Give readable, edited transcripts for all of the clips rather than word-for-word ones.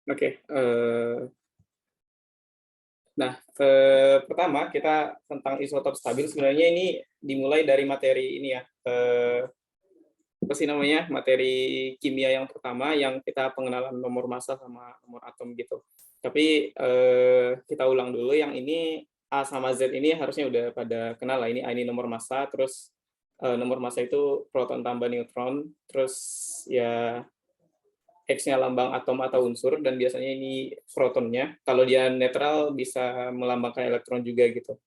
Oke, nah, pertama kita tentang isotop stabil sebenarnya ini dimulai dari materi ini ya, apa sih namanya, materi kimia yang pertama yang kita pengenalan nomor massa sama nomor atom gitu. Tapi, kita ulang dulu yang ini A sama Z ini harusnya udah pada kenal lah, ini A ini nomor massa, terus, nomor massa itu proton tambah neutron, terus ya X-nya lambang atom atau unsur dan biasanya ini protonnya. Kalau dia netral bisa melambangkan elektron juga gitu.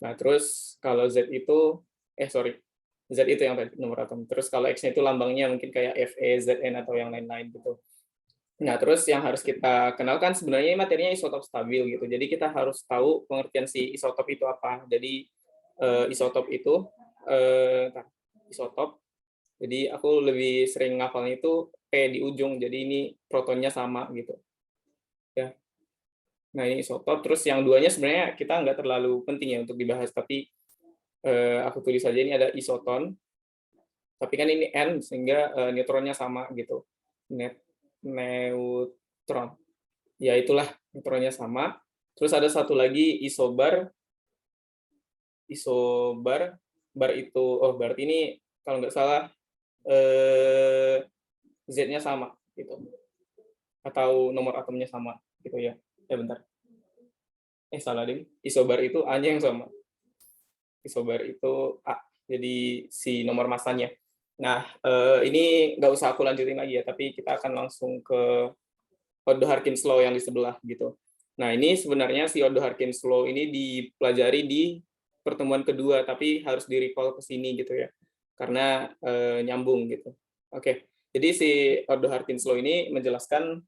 Nah, terus kalau Z itu sorry, Z itu yang tadi nomor atom. Terus kalau X-nya itu lambangnya mungkin kayak Fe, Zn atau yang lain-lain gitu. Nah, terus yang harus kita kenalkan sebenarnya ini materinya isotop stabil gitu. Jadi kita harus tahu pengertian si isotop itu apa. Jadi isotop itu isotop. Jadi aku lebih sering ngafalnya itu P di ujung. Jadi ini protonnya sama gitu. Ya. Nah, ini isotop. Terus yang duanya sebenarnya kita nggak terlalu penting ya untuk dibahas, tapi aku tulis saja ini ada isoton, tapi kan ini N sehingga neutronnya sama gitu. Neutron. Ya itulah neutronnya sama. Terus ada satu lagi isobar. Isobar, bar itu berarti ini kalau nggak salah Z-nya sama gitu. Atau nomor atomnya sama gitu ya. Bentar. Salah deh. Isobar itu A-nya yang sama. Isobar itu A. Jadi si nomor massanya. Nah, ini nggak usah aku lanjutin lagi ya, tapi kita akan langsung ke Oddo-Harkins law yang di sebelah gitu. Nah, ini sebenarnya si Oddo-Harkins law ini dipelajari di pertemuan kedua, tapi harus di-recall ke sini gitu ya, karena nyambung gitu. Oke, jadi si Oddo-Harkins law ini menjelaskan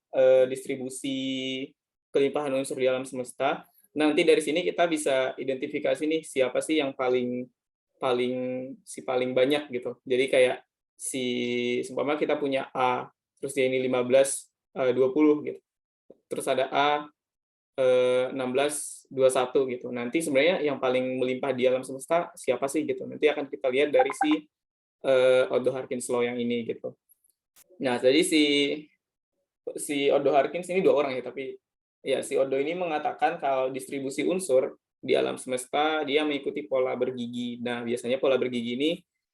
distribusi kelimpahan unsur di alam semesta. Nanti dari sini kita bisa identifikasi nih siapa sih yang paling paling paling banyak gitu. Jadi kayak si seumpama kita punya A, terus dia ini 15, 20 gitu. Terus ada A 16, 21 gitu. Nanti sebenarnya yang paling melimpah di alam semesta siapa sih gitu. Nanti akan kita lihat dari si Oddo-Harkins law yang ini gitu. Nah, jadi si si Oddo-Harkins ini dua orang ya, tapi ya si Oddo ini mengatakan kalau distribusi unsur di alam semesta dia mengikuti pola bergigi. Nah, biasanya pola bergigi ini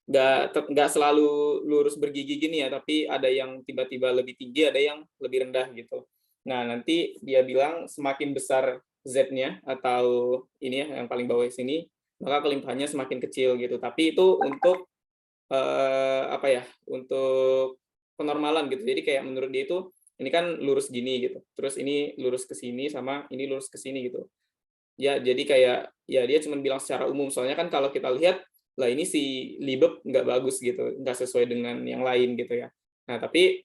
nggak selalu lurus bergigi gini ya, tapi ada yang tiba-tiba lebih tinggi, ada yang lebih rendah gitu. Nah, nanti dia bilang semakin besar Z-nya atau ini ya yang paling bawah sini, maka kelimpahannya semakin kecil gitu. Tapi itu untuk apa ya, untuk penormalan gitu. Jadi kayak menurut dia itu ini kan lurus gini gitu. Terus ini lurus ke sini sama ini lurus ke sini gitu. Ya, jadi kayak ya dia cuma bilang secara umum. Soalnya kan kalau kita lihat lah ini si Libeb nggak bagus gitu, nggak sesuai dengan yang lain gitu ya. Nah, tapi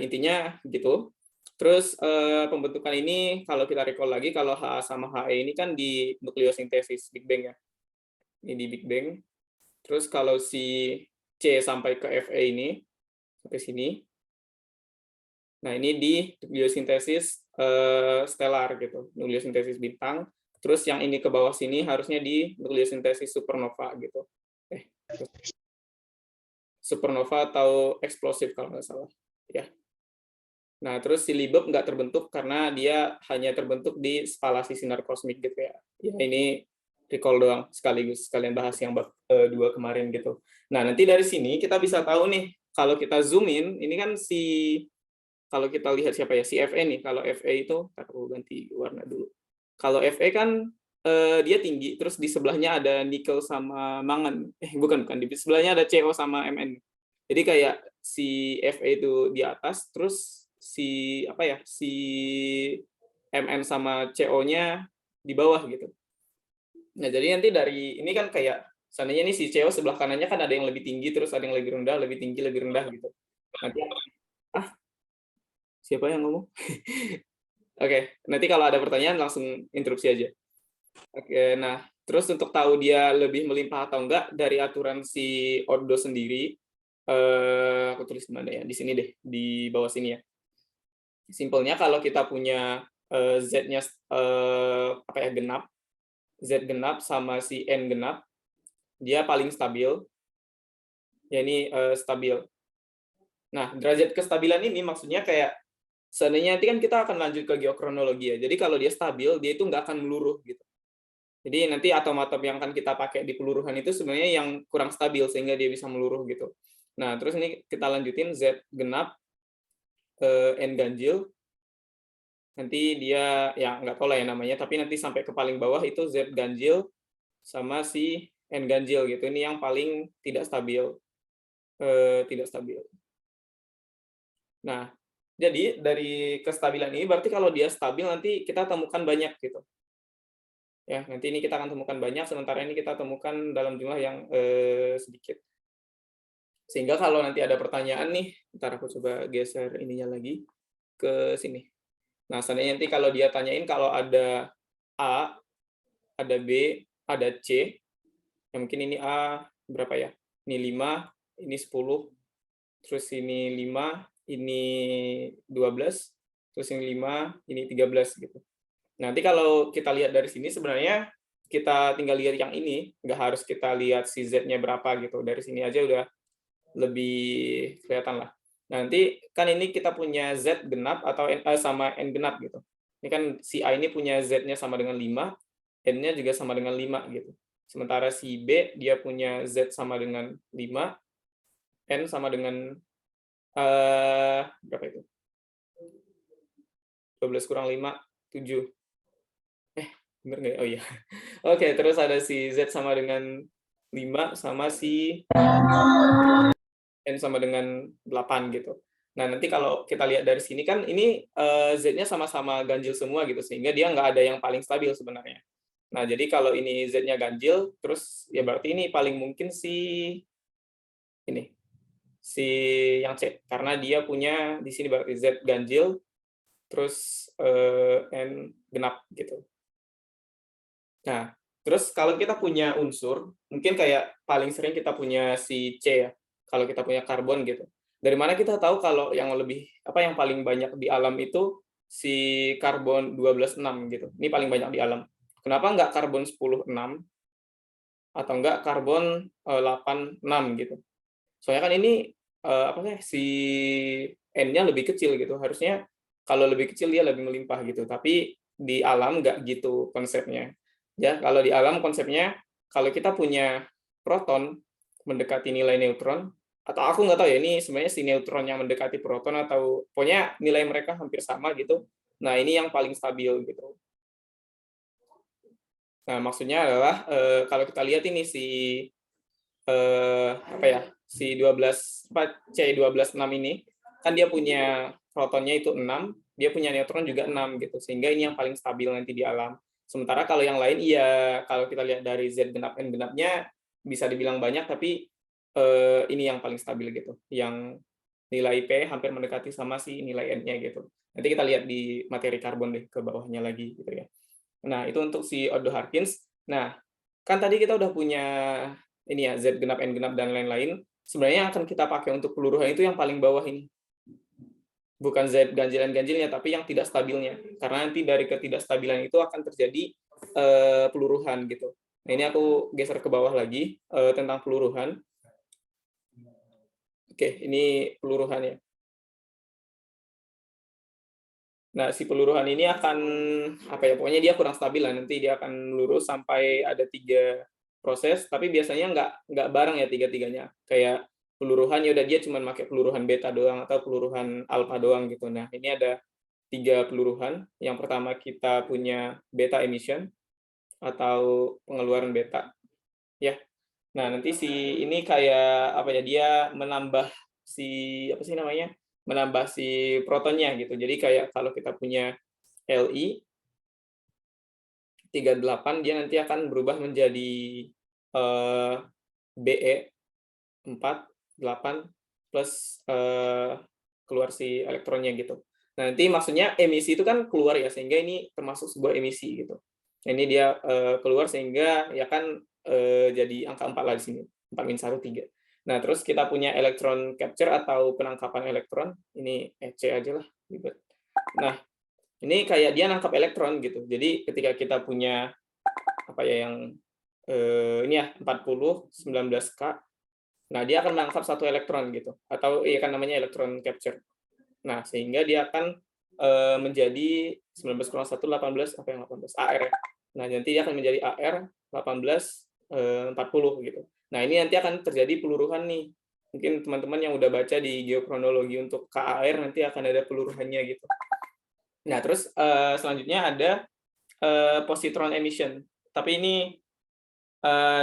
intinya gitu. Terus pembentukan ini kalau kita recall lagi kalau Ha sama He ini kan di nukleosintesis Big Bang ya. Ini di Big Bang. Terus kalau si C sampai ke Fe ini, sampai sini, nah ini di nukleosintesis stelar gitu, nukleosintesis bintang. Terus yang ini ke bawah sini harusnya di nukleosintesis supernova gitu. Eh, supernova atau eksplosif kalau nggak salah. Ya. Nah, terus si Libeb nggak terbentuk karena dia hanya terbentuk di spalasi sinar kosmik gitu ya. Ya ini recall doang sekaligus sekalian bahas yang bab 2 kemarin gitu. Nah, nanti dari sini kita bisa tahu nih kalau kita zoom in ini kan si kalau kita lihat siapa ya si Fe nih. Kalau Fe itu aku ganti warna dulu. Kalau Fe kan dia tinggi terus di sebelahnya ada nikel sama mangan. Bukan di sebelahnya ada Co sama Mn. Jadi kayak si Fe itu di atas terus si apa ya si Mn sama Co-nya di bawah gitu. Nah, jadi nanti dari ini kan kayak seandainya nih si CO sebelah kanannya kan ada yang lebih tinggi terus ada yang lebih rendah, lebih tinggi, lebih rendah gitu. Nanti ah siapa yang ngomong? Oke, nanti kalau ada pertanyaan langsung interupsi aja. Oke, nah terus untuk tahu dia lebih melimpah atau enggak dari aturan si Oddo sendiri, aku tulis di mana ya? Di sini deh, di bawah sini ya. Simpelnya kalau kita punya Z-nya apa ya genap, Z genap sama si N genap, dia paling stabil. Ya ini stabil. Nah, derajat kestabilan ini maksudnya kayak seandainya nanti kan kita akan lanjut ke geokronologi ya. Jadi kalau dia stabil, dia itu nggak akan meluruh gitu. Jadi nanti atom-atom yang akan kita pakai di peluruhan itu sebenarnya yang kurang stabil sehingga dia bisa meluruh gitu. Nah, terus ini kita lanjutin Z genap, N ganjil. Nanti dia ya nggak tahu lah ya namanya, tapi nanti sampai ke paling bawah itu Z ganjil sama si N ganjil gitu. Ini yang paling tidak stabil, tidak stabil. Nah, jadi dari kestabilan ini berarti kalau dia stabil nanti kita temukan banyak gitu. Ya, nanti ini kita akan temukan banyak, sementara ini kita temukan dalam jumlah yang sedikit. Sehingga kalau nanti ada pertanyaan nih, ntar aku coba geser ininya lagi ke sini. Nah, seandainya nanti kalau dia tanyain kalau ada A, ada B, ada C, ya mungkin ini A berapa ya? Ini 5, ini 10, terus ini 5, ini 12, terus ini 5, ini 13 gitu. Nanti kalau kita lihat dari sini sebenarnya kita tinggal lihat yang ini, nggak harus kita lihat si Z-nya berapa gitu. Dari sini aja udah lebih kelihatan lah. Nanti kan ini kita punya Z genap atau sama N genap gitu. Ini kan si A ini punya Z-nya sama dengan 5, N-nya juga sama dengan 5 gitu. Sementara si B dia punya Z sama dengan 5, N sama dengan berapa itu? 12 kurang 5, 7. Bener nggak ya? Oh iya. Oke, terus ada si Z sama dengan 5, sama si N sama dengan 8 gitu. Nah, nanti kalau kita lihat dari sini kan ini Z-nya sama-sama ganjil semua gitu, sehingga dia nggak ada yang paling stabil sebenarnya. Nah, jadi kalau ini Z-nya ganjil, terus ya berarti ini paling mungkin ini, si yang C. Karena dia punya di sini berarti Z ganjil, terus N genap gitu. Nah, terus kalau kita punya unsur, mungkin kayak paling sering kita punya si C ya, kalau kita punya karbon gitu. Dari mana kita tahu kalau yang lebih yang paling banyak di alam itu si karbon 12,6 gitu. Ini paling banyak di alam. Kenapa nggak karbon 10,6 atau nggak karbon 8,6 gitu? Soalnya kan ini si N-nya lebih kecil gitu. Harusnya kalau lebih kecil dia lebih melimpah gitu. Tapi di alam nggak gitu konsepnya. Ya, kalau di alam konsepnya kalau kita punya proton mendekati nilai neutron, atau aku nggak tahu ya ini sebenarnya si neutron yang mendekati proton atau pokoknya nilai mereka hampir sama gitu. Nah, ini yang paling stabil gitu. Nah, maksudnya adalah kalau kita lihat ini si 12 C12,6 ini kan dia punya protonnya itu 6, dia punya neutron juga 6 gitu. Sehingga ini yang paling stabil nanti di alam. Sementara kalau yang lain iya, kalau kita lihat dari Z genap N genapnya bisa dibilang banyak, tapi ini yang paling stabil gitu. Yang nilai P hampir mendekati sama si nilai N-nya gitu. Nanti kita lihat di materi karbon deh ke bawahnya lagi gitu ya. Nah, itu untuk si Odo Harkins. Nah, kan tadi kita udah punya ini ya, Z genap, N genap, dan lain-lain. Sebenarnya yang akan kita pakai untuk peluruhan itu yang paling bawah ini. Bukan Z ganjilan-ganjilnya, tapi yang tidak stabilnya. Karena nanti dari ketidakstabilan itu akan terjadi peluruhan gitu. Nah, ini aku geser ke bawah lagi tentang peluruhan. Oke, ini peluruhannya. Nah, si peluruhan ini akan pokoknya dia kurang stabil lah. Nanti dia akan lurus sampai ada 3 proses, tapi biasanya nggak bareng ya tiga-tiganya. Kayak peluruhan ya udah dia cuma pakai peluruhan beta doang atau peluruhan alfa doang gitu. Nah, ini ada 3 peluruhan. Yang pertama kita punya beta emission atau pengeluaran beta ya. Nah, nanti si ini kayak dia menambah menambah si protonnya gitu. Jadi kayak kalau kita punya Li 38 dia nanti akan berubah menjadi Be 4 8 plus keluar si elektronnya gitu. Nah, nanti maksudnya emisi itu kan keluar ya, sehingga ini termasuk sebuah emisi gitu. Nah, ini dia keluar sehingga ya kan jadi angka 4 lah di sini. 4-1 3. Nah, terus kita punya elektron capture atau penangkapan elektron. Ini EC aja lah. Nah, ini kayak dia nangkap elektron gitu. Jadi ketika kita punya yang ini ya 40 19K. Nah, dia akan menangkap 1 elektron gitu. Atau kan namanya elektron capture. Nah, sehingga dia akan menjadi 19 kurang 1, 18, apa yang 18? AR ya. Nah, nanti dia akan menjadi AR 1840 gitu. Nah, ini nanti akan terjadi peluruhan nih. Mungkin teman-teman yang udah baca di geokronologi untuk KAR nanti akan ada peluruhannya gitu. Nah, terus selanjutnya ada positron emission. Tapi ini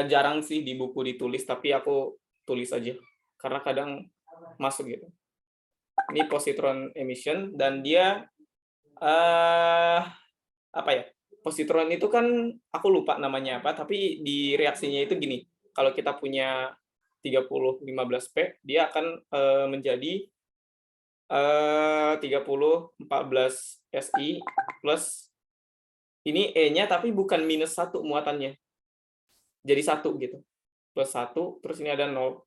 jarang sih di buku ditulis, tapi aku tulis aja karena kadang masuk gitu. Ini positron emission dan dia apa ya? Positron itu kan aku lupa namanya apa, tapi di reaksinya itu gini. Kalau kita punya 3015P, dia akan menjadi 3014 Si plus ini E-nya tapi bukan minus 1 muatannya. Jadi 1 gitu. Plus 1, terus ini ada 0.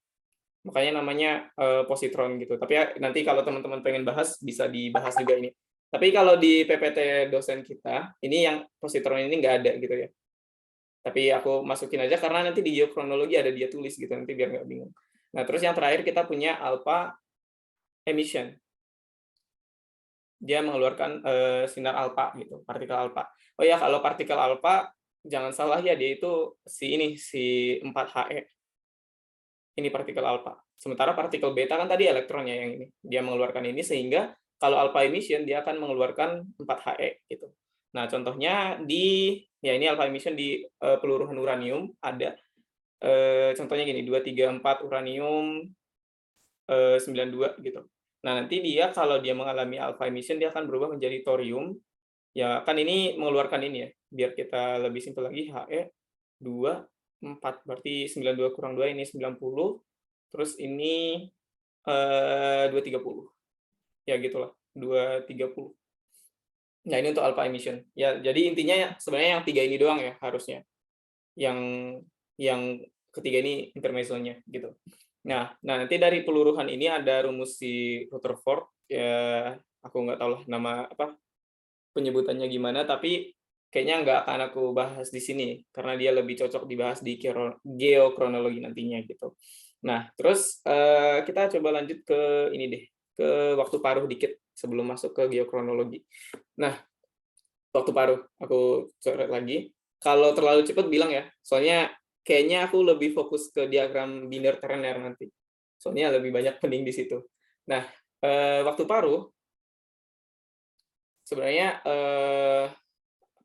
Makanya namanya positron gitu. Tapi ya, nanti kalau teman-teman pengen bahas, bisa dibahas juga ini. Tapi kalau di PPT dosen kita, ini yang positron ini nggak ada gitu ya. Tapi aku masukin aja karena nanti di geokronologi ada dia tulis gitu, nanti biar nggak bingung. Nah, terus yang terakhir kita punya alpha emission. Dia mengeluarkan sinar alpha gitu, partikel alpha. Oh ya, kalau partikel alpha jangan salah ya, dia itu si 4He. Ini partikel alpha. Sementara partikel beta kan tadi elektronnya yang ini. Dia mengeluarkan ini sehingga kalau alpha emission dia akan mengeluarkan 4He gitu. Nah, contohnya ya ini alpha emission di peluruhan uranium ada contohnya gini, 234 uranium 92 gitu. Nah, nanti dia kalau dia mengalami alpha emission dia akan berubah menjadi thorium. Ya, kan ini mengeluarkan ini ya. Biar kita lebih simpel lagi, He 2 4 berarti 92 kurang 2 ini 90. Terus ini 230. Ya gitulah, 230. Nah, ini untuk alpha emission. Ya, jadi intinya sebenarnya yang 3 ini doang ya harusnya. Yang ketiga ini intermezzonya gitu. Nah, nanti dari peluruhan ini ada rumus si Rutherford, ya aku nggak tahu lah nama apa penyebutannya gimana, tapi kayaknya nggak akan aku bahas di sini karena dia lebih cocok dibahas di geokronologi nantinya gitu. Nah, terus kita coba lanjut ke ini deh, ke waktu paruh dikit sebelum masuk ke geokronologi. Nah, waktu paruh aku coret lagi. Kalau terlalu cepat bilang ya, soalnya kayaknya aku lebih fokus ke diagram biner terener nanti. Soalnya lebih banyak pening di situ. Nah, waktu paruh sebenarnya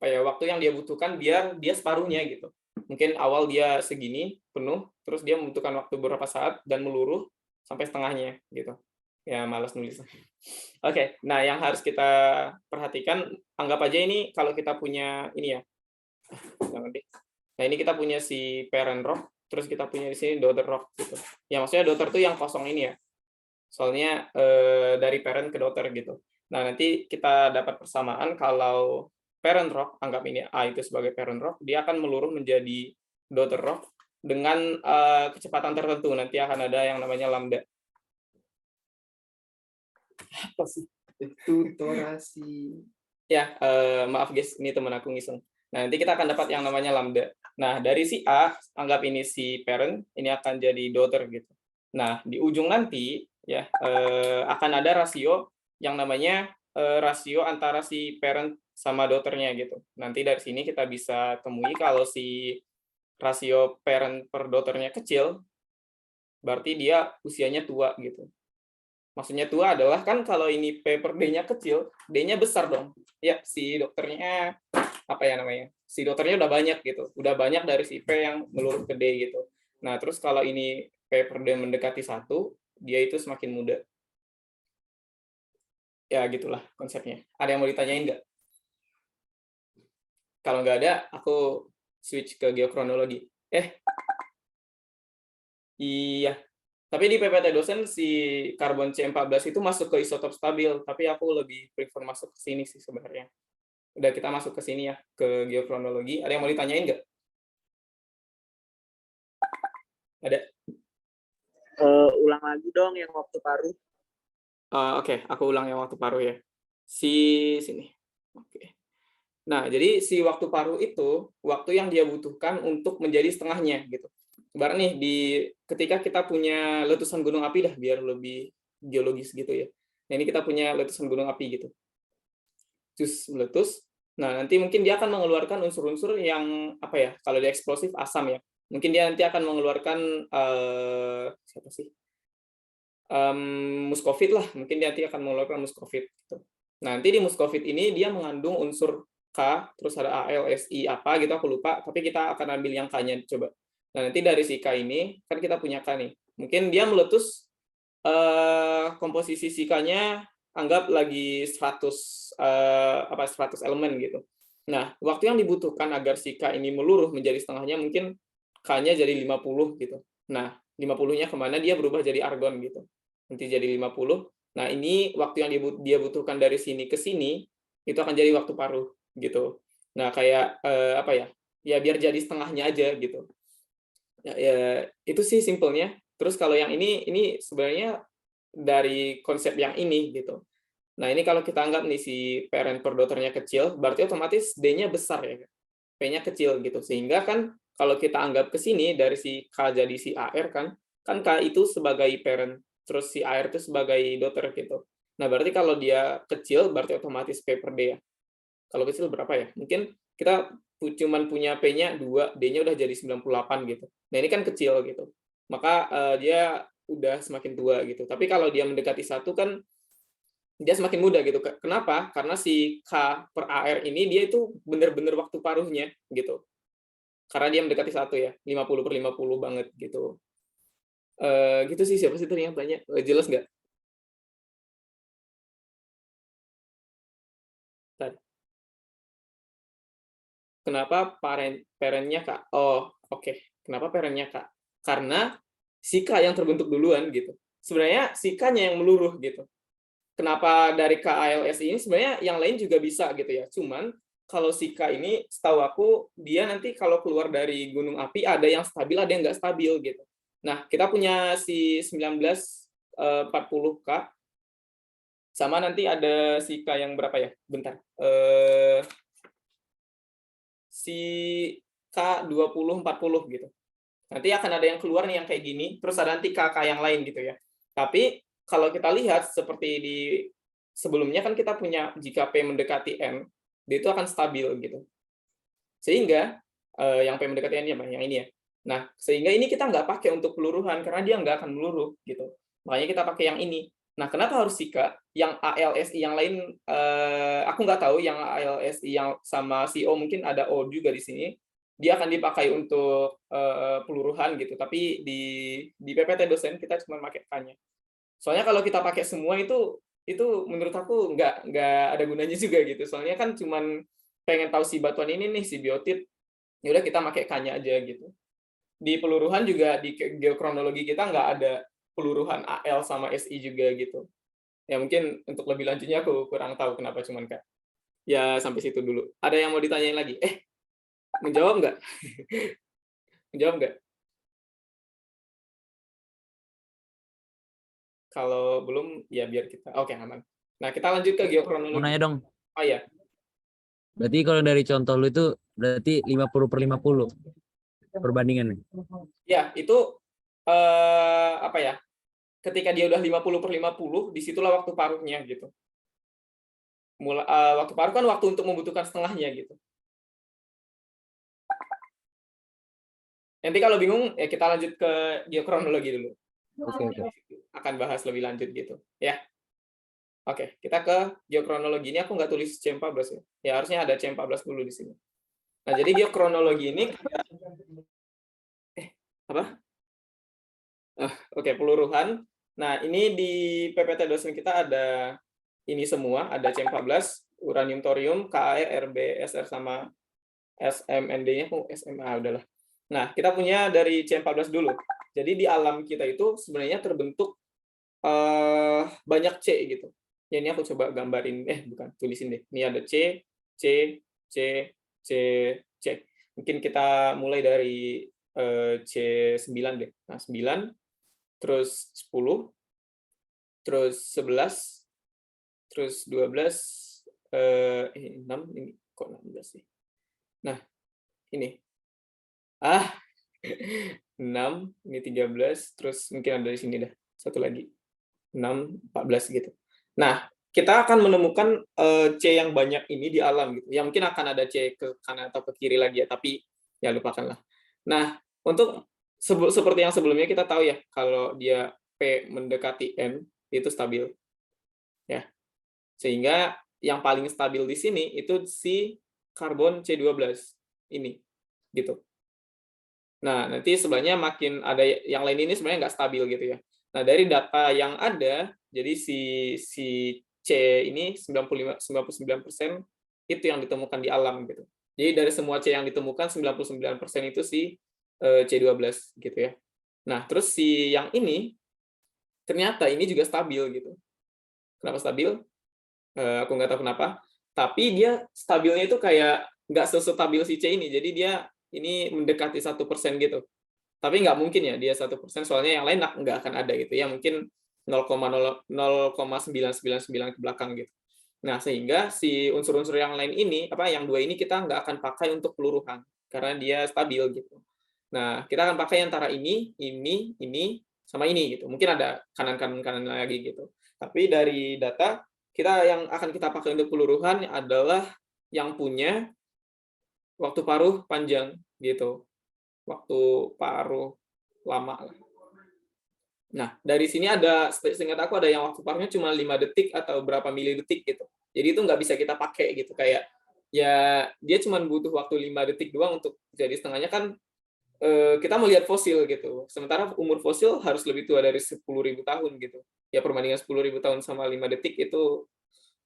apa ya, waktu yang dia butuhkan biar dia separuhnya gitu. Mungkin awal dia segini penuh, terus dia membutuhkan waktu beberapa saat dan meluruh sampai setengahnya gitu. Ya malas nulis. Oke, nah yang harus kita perhatikan, anggap aja ini kalau kita punya ini ya. Nah, ini kita punya si parent rock, terus kita punya di sini daughter rock gitu. Ya maksudnya daughter tuh yang kosong ini ya. Soalnya dari parent ke daughter gitu. Nah, nanti kita dapat persamaan kalau parent rock, anggap ini A itu sebagai parent rock, dia akan meluruh menjadi daughter rock dengan kecepatan tertentu. Nanti akan ada yang namanya lambda. Apa sih? Tutorasi. Ya, maaf guys, ini teman aku ngiseng. Nah, nanti kita akan dapat yang namanya lambda. Nah, dari si A, anggap ini si parent, ini akan jadi daughter gitu. Nah, di ujung nanti ya akan ada rasio yang namanya rasio antara si parent sama daughter-nya gitu. Nanti dari sini kita bisa temui kalau si rasio parent per daughter-nya kecil, berarti dia usianya tua gitu. Maksudnya tua adalah kan kalau ini P per D-nya kecil, D-nya besar dong. Ya, si dokternya apa ya namanya? Si dokternya udah banyak gitu. Udah banyak dari si P yang meluruh ke D gitu. Nah, terus kalau ini P per D mendekati 1, dia itu semakin muda. Ya, gitulah konsepnya. Ada yang mau ditanyain nggak? Kalau nggak ada, aku switch ke geokronologi. Iya. Tapi di PPT dosen si karbon C14 itu masuk ke isotop stabil, tapi aku lebih prefer masuk ke sini sih sebenarnya. Udah kita masuk ke sini ya, ke geokronologi. Ada yang mau ditanyain nggak? Ada? Ulang lagi dong yang waktu paruh. Oke, aku ulang yang waktu paruh ya. Sini. Oke. Nah, jadi si waktu paruh itu waktu yang dia butuhkan untuk menjadi setengahnya gitu. Ibarat nih ketika kita punya letusan gunung api dah biar lebih geologis gitu ya. Nah, ini kita punya letusan gunung api gitu. meletus. Nah, nanti mungkin dia akan mengeluarkan unsur-unsur yang apa ya? Kalau dia eksplosif asam ya. Mungkin dia nanti akan mengeluarkan siapa sih? Muskovit lah. Mungkin dia nanti akan mengeluarkan muskovit gitu. Nah, nanti di muskovit ini dia mengandung unsur K, terus ada ALSI apa gitu aku lupa, tapi kita akan ambil yang K-nya coba. Nah, nanti dari si K ini kan kita punya K nih. Mungkin dia meletus komposisi si K-nya anggap lagi 100 100 elemen gitu. Nah, waktu yang dibutuhkan agar si K ini meluruh menjadi setengahnya mungkin K-nya jadi 50 gitu. Nah, 50-nya kemana dia berubah jadi argon gitu. Nanti jadi 50. Nah, ini waktu yang dia butuhkan dari sini ke sini itu akan jadi waktu paruh gitu. Nah, kayak apa ya? Ya biar jadi setengahnya aja gitu. Ya, itu sih simpelnya. Terus kalau yang ini sebenarnya dari konsep yang ini gitu. Nah, ini kalau kita anggap nih si parent per daughter-nya kecil, berarti otomatis D-nya besar ya. P-nya kecil gitu. Sehingga kan kalau kita anggap ke sini dari si K jadi si AR kan K itu sebagai parent, terus si AR itu sebagai daughter gitu. Nah, berarti kalau dia kecil berarti otomatis P per D ya. Kalau kecil berapa ya? Mungkin kita cuman punya P-nya 2, D-nya udah jadi 98 gitu. Nah, ini kan kecil gitu. Maka dia udah semakin tua gitu. Tapi kalau dia mendekati 1 kan dia semakin muda gitu. Kenapa? Karena si K per AR ini dia itu benar-benar waktu paruhnya gitu. Karena dia mendekati 1 ya, 50 per 50 banget gitu. Gitu sih, siapa sih tadi yang tanya? Jelas nggak? Tadi. Kenapa parent-nya Kak? Oh, oke. Kenapa parent-nya Kak? Karena si K yang terbentuk duluan gitu. Sebenarnya si K-nya yang meluruh gitu. Kenapa dari KALS ini sebenarnya yang lain juga bisa gitu ya. Cuman kalau si K ini setahu aku dia nanti kalau keluar dari gunung api ada yang stabil, ada yang nggak stabil gitu. Nah, kita punya si 1940K sama nanti ada si K yang berapa ya? Bentar. Si K2040 gitu. Nanti akan ada yang keluar nih yang kayak gini, terus ada nanti KK yang lain gitu ya. Tapi kalau kita lihat seperti di sebelumnya kan kita punya jika P mendekati N, dia itu akan stabil gitu. Sehingga yang P mendekati N yang ini ya. Nah, sehingga ini kita nggak pakai untuk peluruhan karena dia nggak akan meluruh gitu. Makanya kita pakai yang ini. Nah, kenapa harus Sika? Yang ALSI yang lain aku nggak tahu yang ALSI yang sama CO mungkin ada O juga di sini. Dia akan dipakai untuk peluruhan gitu, tapi di PPT dosen kita cuma pakai K-nya. Soalnya kalau kita pakai semua itu menurut aku nggak ada gunanya juga gitu. Soalnya kan cuman pengen tahu si batuan ini nih, si biotit, ya udah kita pakai K-nya aja gitu. Di peluruhan juga di geokronologi kita nggak ada peluruhan AL sama SI juga gitu. Ya mungkin untuk lebih lanjutnya aku kurang tahu kenapa cuman K. Ya sampai situ dulu. Ada yang mau ditanyain lagi? Menjawab nggak? Menjawab nggak? Kalau belum, ya biar kita. Oke, aman. Nah, kita lanjut ke Mau geokronologi. nanya dong. Oh ya, Berarti kalau dari contoh lu itu berarti 50/50 perbandingannya. ya itu apa ya? Ketika dia udah 50/50, disitulah waktu paruhnya gitu. Waktu paruh kan waktu untuk membutuhkan setengahnya gitu. Nanti kalau bingung ya kita lanjut ke geokronologi dulu. Oke. Akan bahas lebih lanjut gitu. Ya. Oke, kita ke geokronologi. Ini aku nggak tulis C14 ya. Ya harusnya ada C14 dulu di sini. Nah, jadi geokronologi ini apa? Oke, peluruhan. Nah, ini di PPT dosen kita ada ini semua, ada C14, uranium, thorium, KAR, RB, SR sama SMND-nya SMA udahlah. Nah, kita punya dari C14 dulu. Jadi di alam kita itu sebenarnya terbentuk banyak C gitu. Ya, ini aku coba gambarin, bukan, tulisin deh. Ini ada C, C, C, C, C. Mungkin kita mulai dari C9 deh. Nah, 9, terus 10, terus 11, terus 12, 6, ini kok 16 sih? Nah, ini. 6, ini 13, terus mungkin ada di sini dah. Satu lagi. 6, 14 gitu. Nah, kita akan menemukan C yang banyak ini di alam gitu. Ya mungkin akan ada C ke kanan atau ke kiri lagi ya, tapi ya lupakanlah. Nah, untuk seperti yang sebelumnya kita tahu ya, kalau dia P mendekati M itu stabil ya. Sehingga yang paling stabil di sini itu si karbon C12 ini gitu. Nah, nanti sebenarnya makin ada yang lain ini sebenarnya nggak stabil gitu ya. Nah, dari data yang ada, jadi si C ini 99% itu yang ditemukan di alam gitu. Jadi dari semua C yang ditemukan 99% itu si C12 gitu ya. Nah, terus si yang ini ternyata ini juga stabil gitu. Kenapa stabil? Aku nggak tahu kenapa. Tapi dia stabilnya itu kayak nggak sestabil si C ini. Jadi dia ini mendekati 1% gitu. Tapi nggak mungkin ya dia 1%, soalnya yang lain nggak akan ada gitu ya, mungkin 0,0999 ke belakang gitu. Nah, sehingga si unsur-unsur yang lain ini, yang dua ini kita nggak akan pakai untuk peluruhan, karena dia stabil gitu. Nah, kita akan pakai antara ini, sama ini gitu. Mungkin ada kanan lagi gitu. Tapi dari data, yang akan kita pakai untuk peluruhan adalah yang punya waktu paruh panjang gitu. Waktu paruh lama. Nah, dari sini seingat aku ada yang waktu paruhnya cuma 5 detik atau berapa milidetik gitu. Jadi itu nggak bisa kita pakai gitu. Kayak, ya dia cuma butuh waktu 5 detik doang untuk jadi setengahnya kan kita melihat fosil gitu. Sementara umur fosil harus lebih tua dari 10.000 tahun gitu. Ya perbandingan 10.000 tahun sama 5 detik itu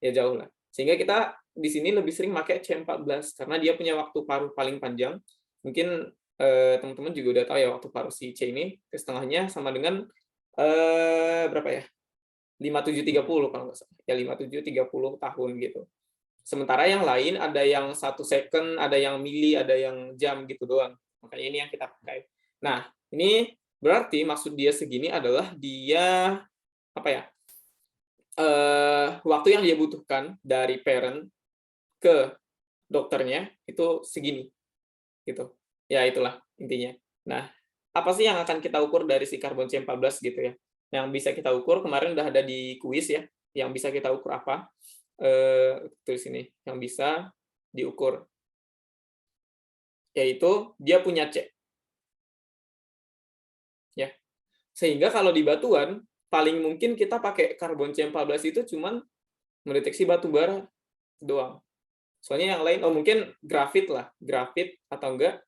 ya jauh lah. Sehingga kita di sini lebih sering pakai C14 karena dia punya waktu paruh paling panjang. Mungkin teman-teman juga udah tahu ya waktu paruh si C ini setengahnya sama dengan berapa ya? 5730 kalau nggak salah. Ya 5730 tahun gitu. Sementara yang lain ada yang 1 second, ada yang mili, ada yang jam gitu doang. Makanya ini yang kita pakai. Nah, ini berarti maksud dia segini adalah dia waktu yang dia butuhkan dari parent ke dokternya itu segini gitu. Ya itulah intinya. Nah, apa sih yang akan kita ukur dari si karbon C14 gitu ya? Yang bisa kita ukur kemarin udah ada di kuis ya. Yang bisa kita ukur apa? Tulis sini. Yang bisa diukur yaitu dia punya C. Ya. Sehingga kalau di batuan paling mungkin kita pakai karbon C14 itu cuman mendeteksi batu bara doang. Soalnya yang lain mungkin grafit lah, grafit atau enggak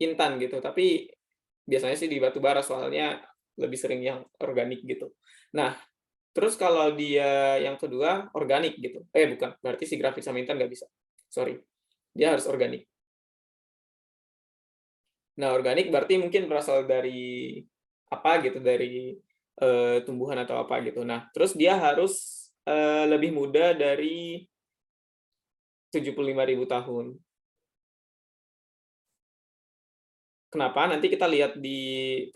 intan gitu. Tapi biasanya sih di batu bara soalnya lebih sering yang organik gitu. Nah, terus kalau dia yang kedua organik gitu. Bukan, berarti si grafit sama intan nggak bisa. Sorry. Dia harus organik. Nah, organik berarti mungkin berasal dari apa gitu, dari tumbuhan atau apa gitu. Nah, terus dia harus lebih muda dari 75.000 tahun. Kenapa? Nanti kita lihat di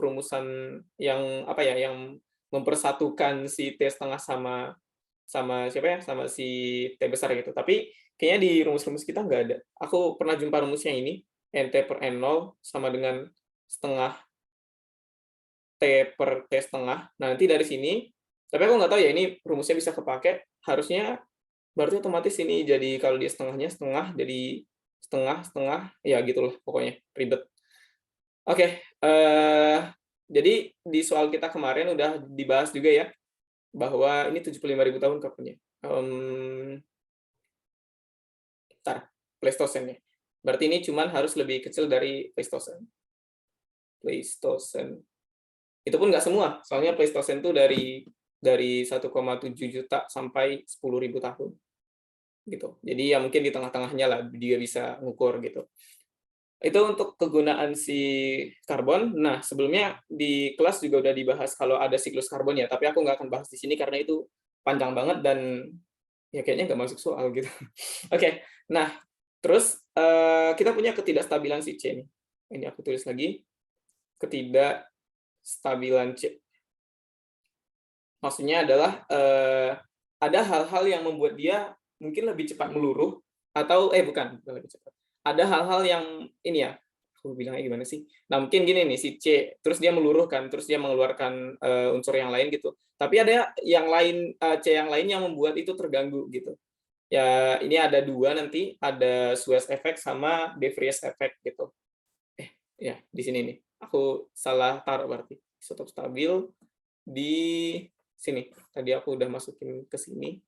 perumusan yang yang mempersatukan si T setengah sama siapa ya? Sama si T besar gitu. Tapi kayaknya di rumus-rumus kita nggak ada. Aku pernah jumpa rumusnya ini, NT per N0 sama dengan setengah T per T setengah. Nah, nanti dari sini, tapi aku nggak tahu ya ini rumusnya bisa kepake, harusnya berarti otomatis ini jadi kalau dia setengah, jadi setengah, ya gitulah pokoknya, ribet. Oke, jadi di soal kita kemarin udah dibahas juga ya, bahwa ini 75.000 tahun kapannya. Pleistosen ya. Berarti ini cuman harus lebih kecil dari Pleistosen. Itu pun nggak semua, soalnya Pleistosen itu dari 1,7 juta sampai 10.000 tahun. Gitu. Jadi ya mungkin di tengah-tengahnya lah dia bisa ngukur gitu. Itu untuk kegunaan si karbon. Nah, sebelumnya di kelas juga udah dibahas kalau ada siklus karbon ya, tapi aku nggak akan bahas di sini karena itu panjang banget dan ya kayaknya nggak masuk soal gitu. Oke, nah terus kita punya ketidakstabilan si C ini. Ini aku tulis lagi, ketidakstabilan C. Maksudnya adalah ada hal-hal yang membuat dia mungkin lebih cepat meluruh atau bukan lebih cepat. Ada hal-hal yang ini ya, aku bilangnya gimana sih? Nah, mungkin gini nih, si C, terus dia meluruhkan, terus dia mengeluarkan unsur yang lain gitu. Tapi ada yang lain, C yang lain yang membuat itu terganggu gitu. Ya, ini ada dua nanti, ada Suez effect sama De Vries effect gitu. Ya, di sini nih. Aku salah taruh berarti. Isotop stabil di sini. Tadi aku udah masukin ke sini.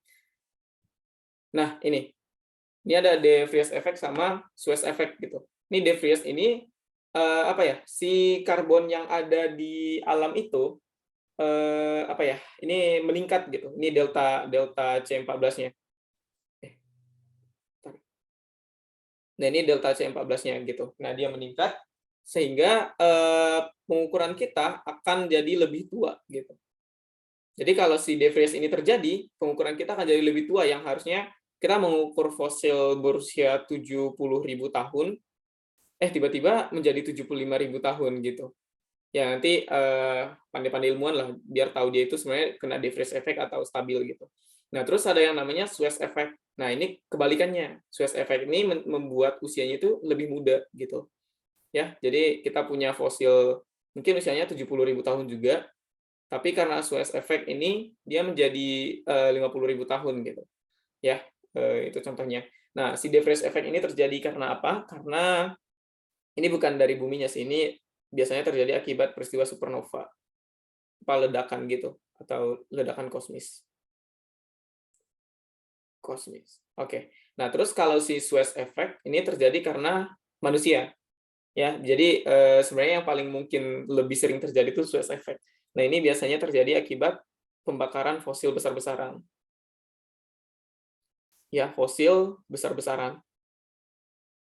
Nah, ini. Ini ada De Vries effect sama Suez effect gitu. Ini De Vries ini apa ya? Si karbon yang ada di alam itu apa ya? Ini meningkat gitu. Ini delta C14-nya. Nah, ini delta C14-nya gitu. Nah, dia meningkat sehingga pengukuran kita akan jadi lebih tua gitu. Jadi kalau si De Vries ini terjadi, pengukuran kita akan jadi lebih tua yang harusnya kita mengukur fosil berusia 70.000 tahun, tiba-tiba menjadi 75.000 tahun gitu. Ya nanti pandai-pandai ilmuwan lah biar tahu dia itu sebenarnya kena De Vries effect atau stabil gitu. Nah, terus ada yang namanya Suez effect. Nah, ini kebalikannya. Suez effect ini membuat usianya itu lebih muda gitu. Ya, jadi kita punya fosil mungkin usianya 70.000 tahun juga, tapi karena Suez effect ini dia menjadi 50.000 tahun gitu. Ya, itu contohnya. Nah, si De Vries effect ini terjadi karena apa? Karena ini bukan dari buminya sih, ini biasanya terjadi akibat peristiwa supernova, ledakan gitu, atau ledakan kosmis. Oke. Nah, terus kalau si Suez effect ini terjadi karena manusia. Ya, jadi sebenarnya yang paling mungkin lebih sering terjadi itu Suez effect. Nah, ini biasanya terjadi akibat pembakaran fosil besar-besaran. Ya, fosil besar-besaran.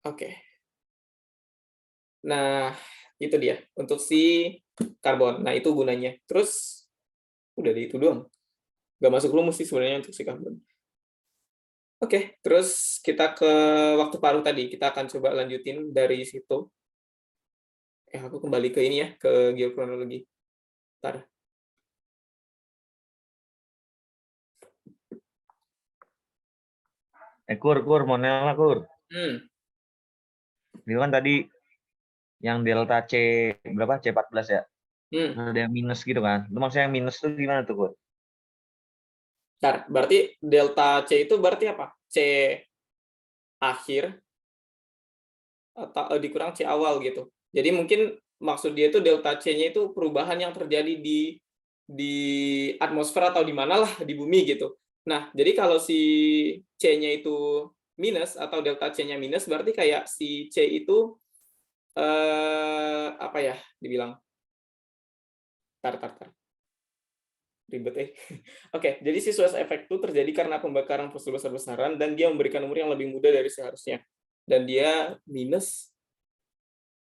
Oke. Nah, itu dia untuk si karbon. Nah, itu gunanya. Terus udah di itu doang. Nggak masuk rumus sih sebenarnya untuk si karbon. Oke, terus kita ke waktu paruh tadi. Kita akan coba lanjutin dari situ. Aku kembali ke ini ya, ke geokronologi. Bentar. Kur, mau nanya Kur. Itu kan tadi yang delta C berapa? C14 ya? Ada yang minus gitu kan. Itu maksudnya yang minus itu gimana tuh, Kur? Bentar, berarti delta C itu berarti apa? C akhir atau dikurang C awal gitu. Jadi mungkin maksud dia itu delta C-nya itu perubahan yang terjadi di atmosfer atau di mana lah di bumi gitu. Nah, jadi kalau si C-nya itu minus atau delta C-nya minus berarti kayak si C itu apa ya dibilang? Tar. Ribet Oke, jadi si Suez effect itu terjadi karena pembakaran fosil besar-besaran dan dia memberikan umur yang lebih muda dari seharusnya. Dan dia minus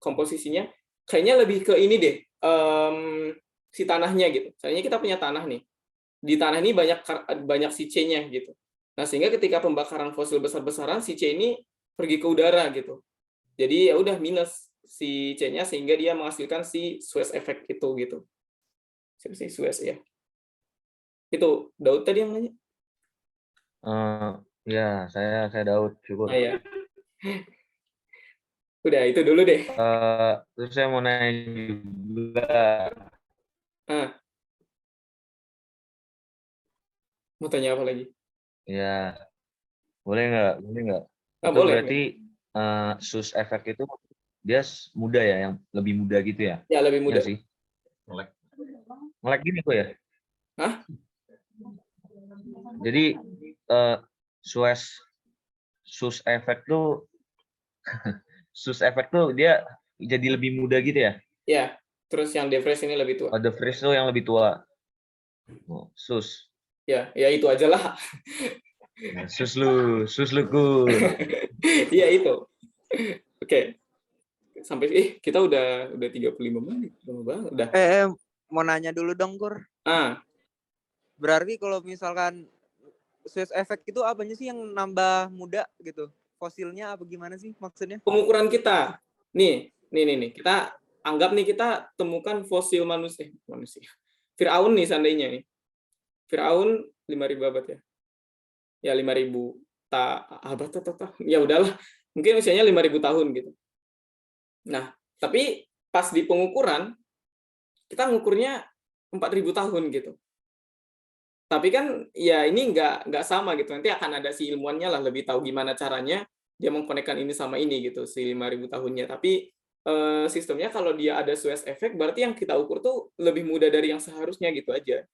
komposisinya kayaknya lebih ke ini deh, si tanahnya gitu. Misalnya kita punya tanah nih. Di tanah ini banyak si C-nya gitu. Nah, sehingga ketika pembakaran fosil besar-besaran si C ini pergi ke udara gitu. Jadi ya udah minus si C-nya sehingga dia menghasilkan si Suez effect itu gitu. Si Suez ya. Itu Daud tadi yang nanya? Ya, saya Daud, syukur. Ya. Udah, itu dulu deh. Terus saya mau nanya juga. Mau tanya apa lagi? Ya, boleh nggak? Itu Boleh. berarti Suez effect itu dia muda ya, yang lebih muda gitu ya? Ya, lebih muda. Ya sih. Melek gini kok ya? Hah? Jadi Suez effect tuh Suez effect tuh dia jadi lebih muda gitu ya? Ya, terus yang De Vries ini lebih tua. De Vries tuh yang lebih tua. Sus. Ya itu aja lah. Sus lu Kur. Iya itu. Oke. Sampai kita udah 35 menit. Lama banget. Udah. Mau nanya dulu dong, Kur. Berarti kalau misalkan Suez effect itu apanya sih yang nambah muda gitu? Fosilnya apa gimana sih maksudnya? Pengukuran kita. Nih. Kita anggap nih kita temukan fosil manusia. Firaun nih seandainya nih. Firaun 5.000 abad ya. Ya 5.000 abad. Ya udahlah. Mungkin usianya 5.000 tahun gitu. Nah, Tapi pas di pengukuran, kita ngukurnya 4.000 tahun gitu. Tapi kan ya ini nggak sama gitu. Nanti akan ada si ilmuannya lah lebih tahu gimana caranya dia mengkonekkan ini sama ini gitu si 5.000 tahunnya. Tapi sistemnya kalau dia ada Suez effect berarti yang kita ukur tuh lebih mudah dari yang seharusnya gitu aja.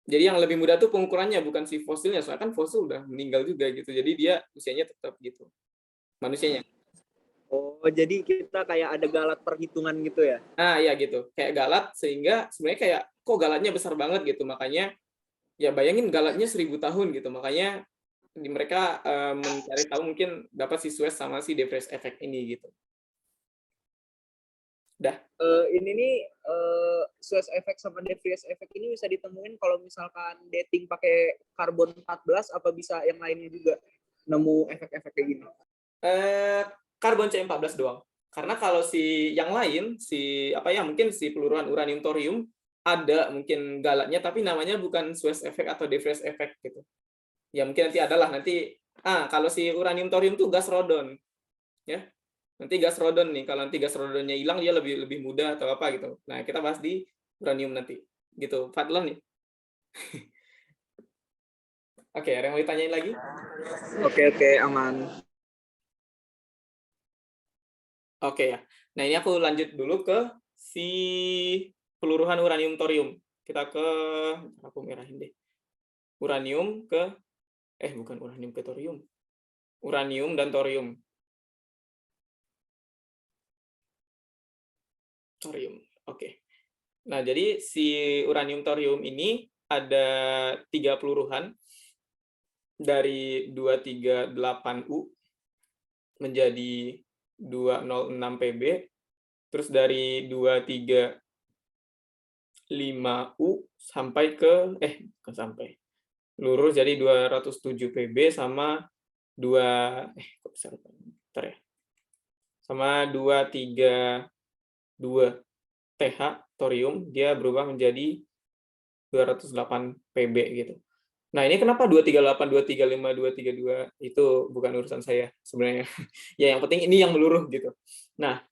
Jadi yang lebih mudah tuh pengukurannya bukan si fosilnya, soalnya kan fosil udah meninggal juga gitu. Jadi dia usianya tetap gitu. Manusianya. Oh, jadi kita kayak ada galat perhitungan gitu ya? Ah, ya gitu. Kayak galat sehingga sebenarnya kayak kok galatnya besar banget gitu. Makanya ya bayangin galatnya 1.000 tahun gitu. Makanya mereka mencari tahu mungkin dapat si Suez sama si De Vries effect ini gitu. Dah. Ini nih Suez effect sama De Vries effect ini bisa ditemuin kalau misalkan dating pakai karbon 14 apa bisa yang lainnya juga nemu efek-efek kayak gini? Karbon C14 doang. Karena kalau si yang lain si apa ya mungkin si peluruhan uranium thorium ada mungkin galatnya tapi namanya bukan Suez effect atau De Vries effect gitu. Ya mungkin nanti adalah nanti kalau si uranium thorium tuh gas radon. Ya. Nanti gas radon nih, kalau nanti gas radonnya hilang dia lebih mudah atau apa gitu. Nah, kita bahas di uranium nanti. Gitu. Fadlan nih. Oke, ada yang mau ditanyain lagi? Oke, aman. Oke ya. Nah, ini aku lanjut dulu ke si peluruhan uranium thorium. Kita ke aku merahin deh. Uranium ke bukan uranium ke thorium. Uranium dan thorium. Thorium. Oke. Nah, jadi si uranium thorium ini ada 3 peluruhan dari 238U menjadi 206 PB, terus dari 235U sampai ke bukan sampai. Lurus jadi 207 PB sama 2 kok bisa bentar ya. Sama 232 TH thorium dia berubah menjadi 208 PB gitu. Nah, ini kenapa 238, 235, 232 itu bukan urusan saya sebenarnya. Ya, yang penting ini yang meluruh gitu. Nah,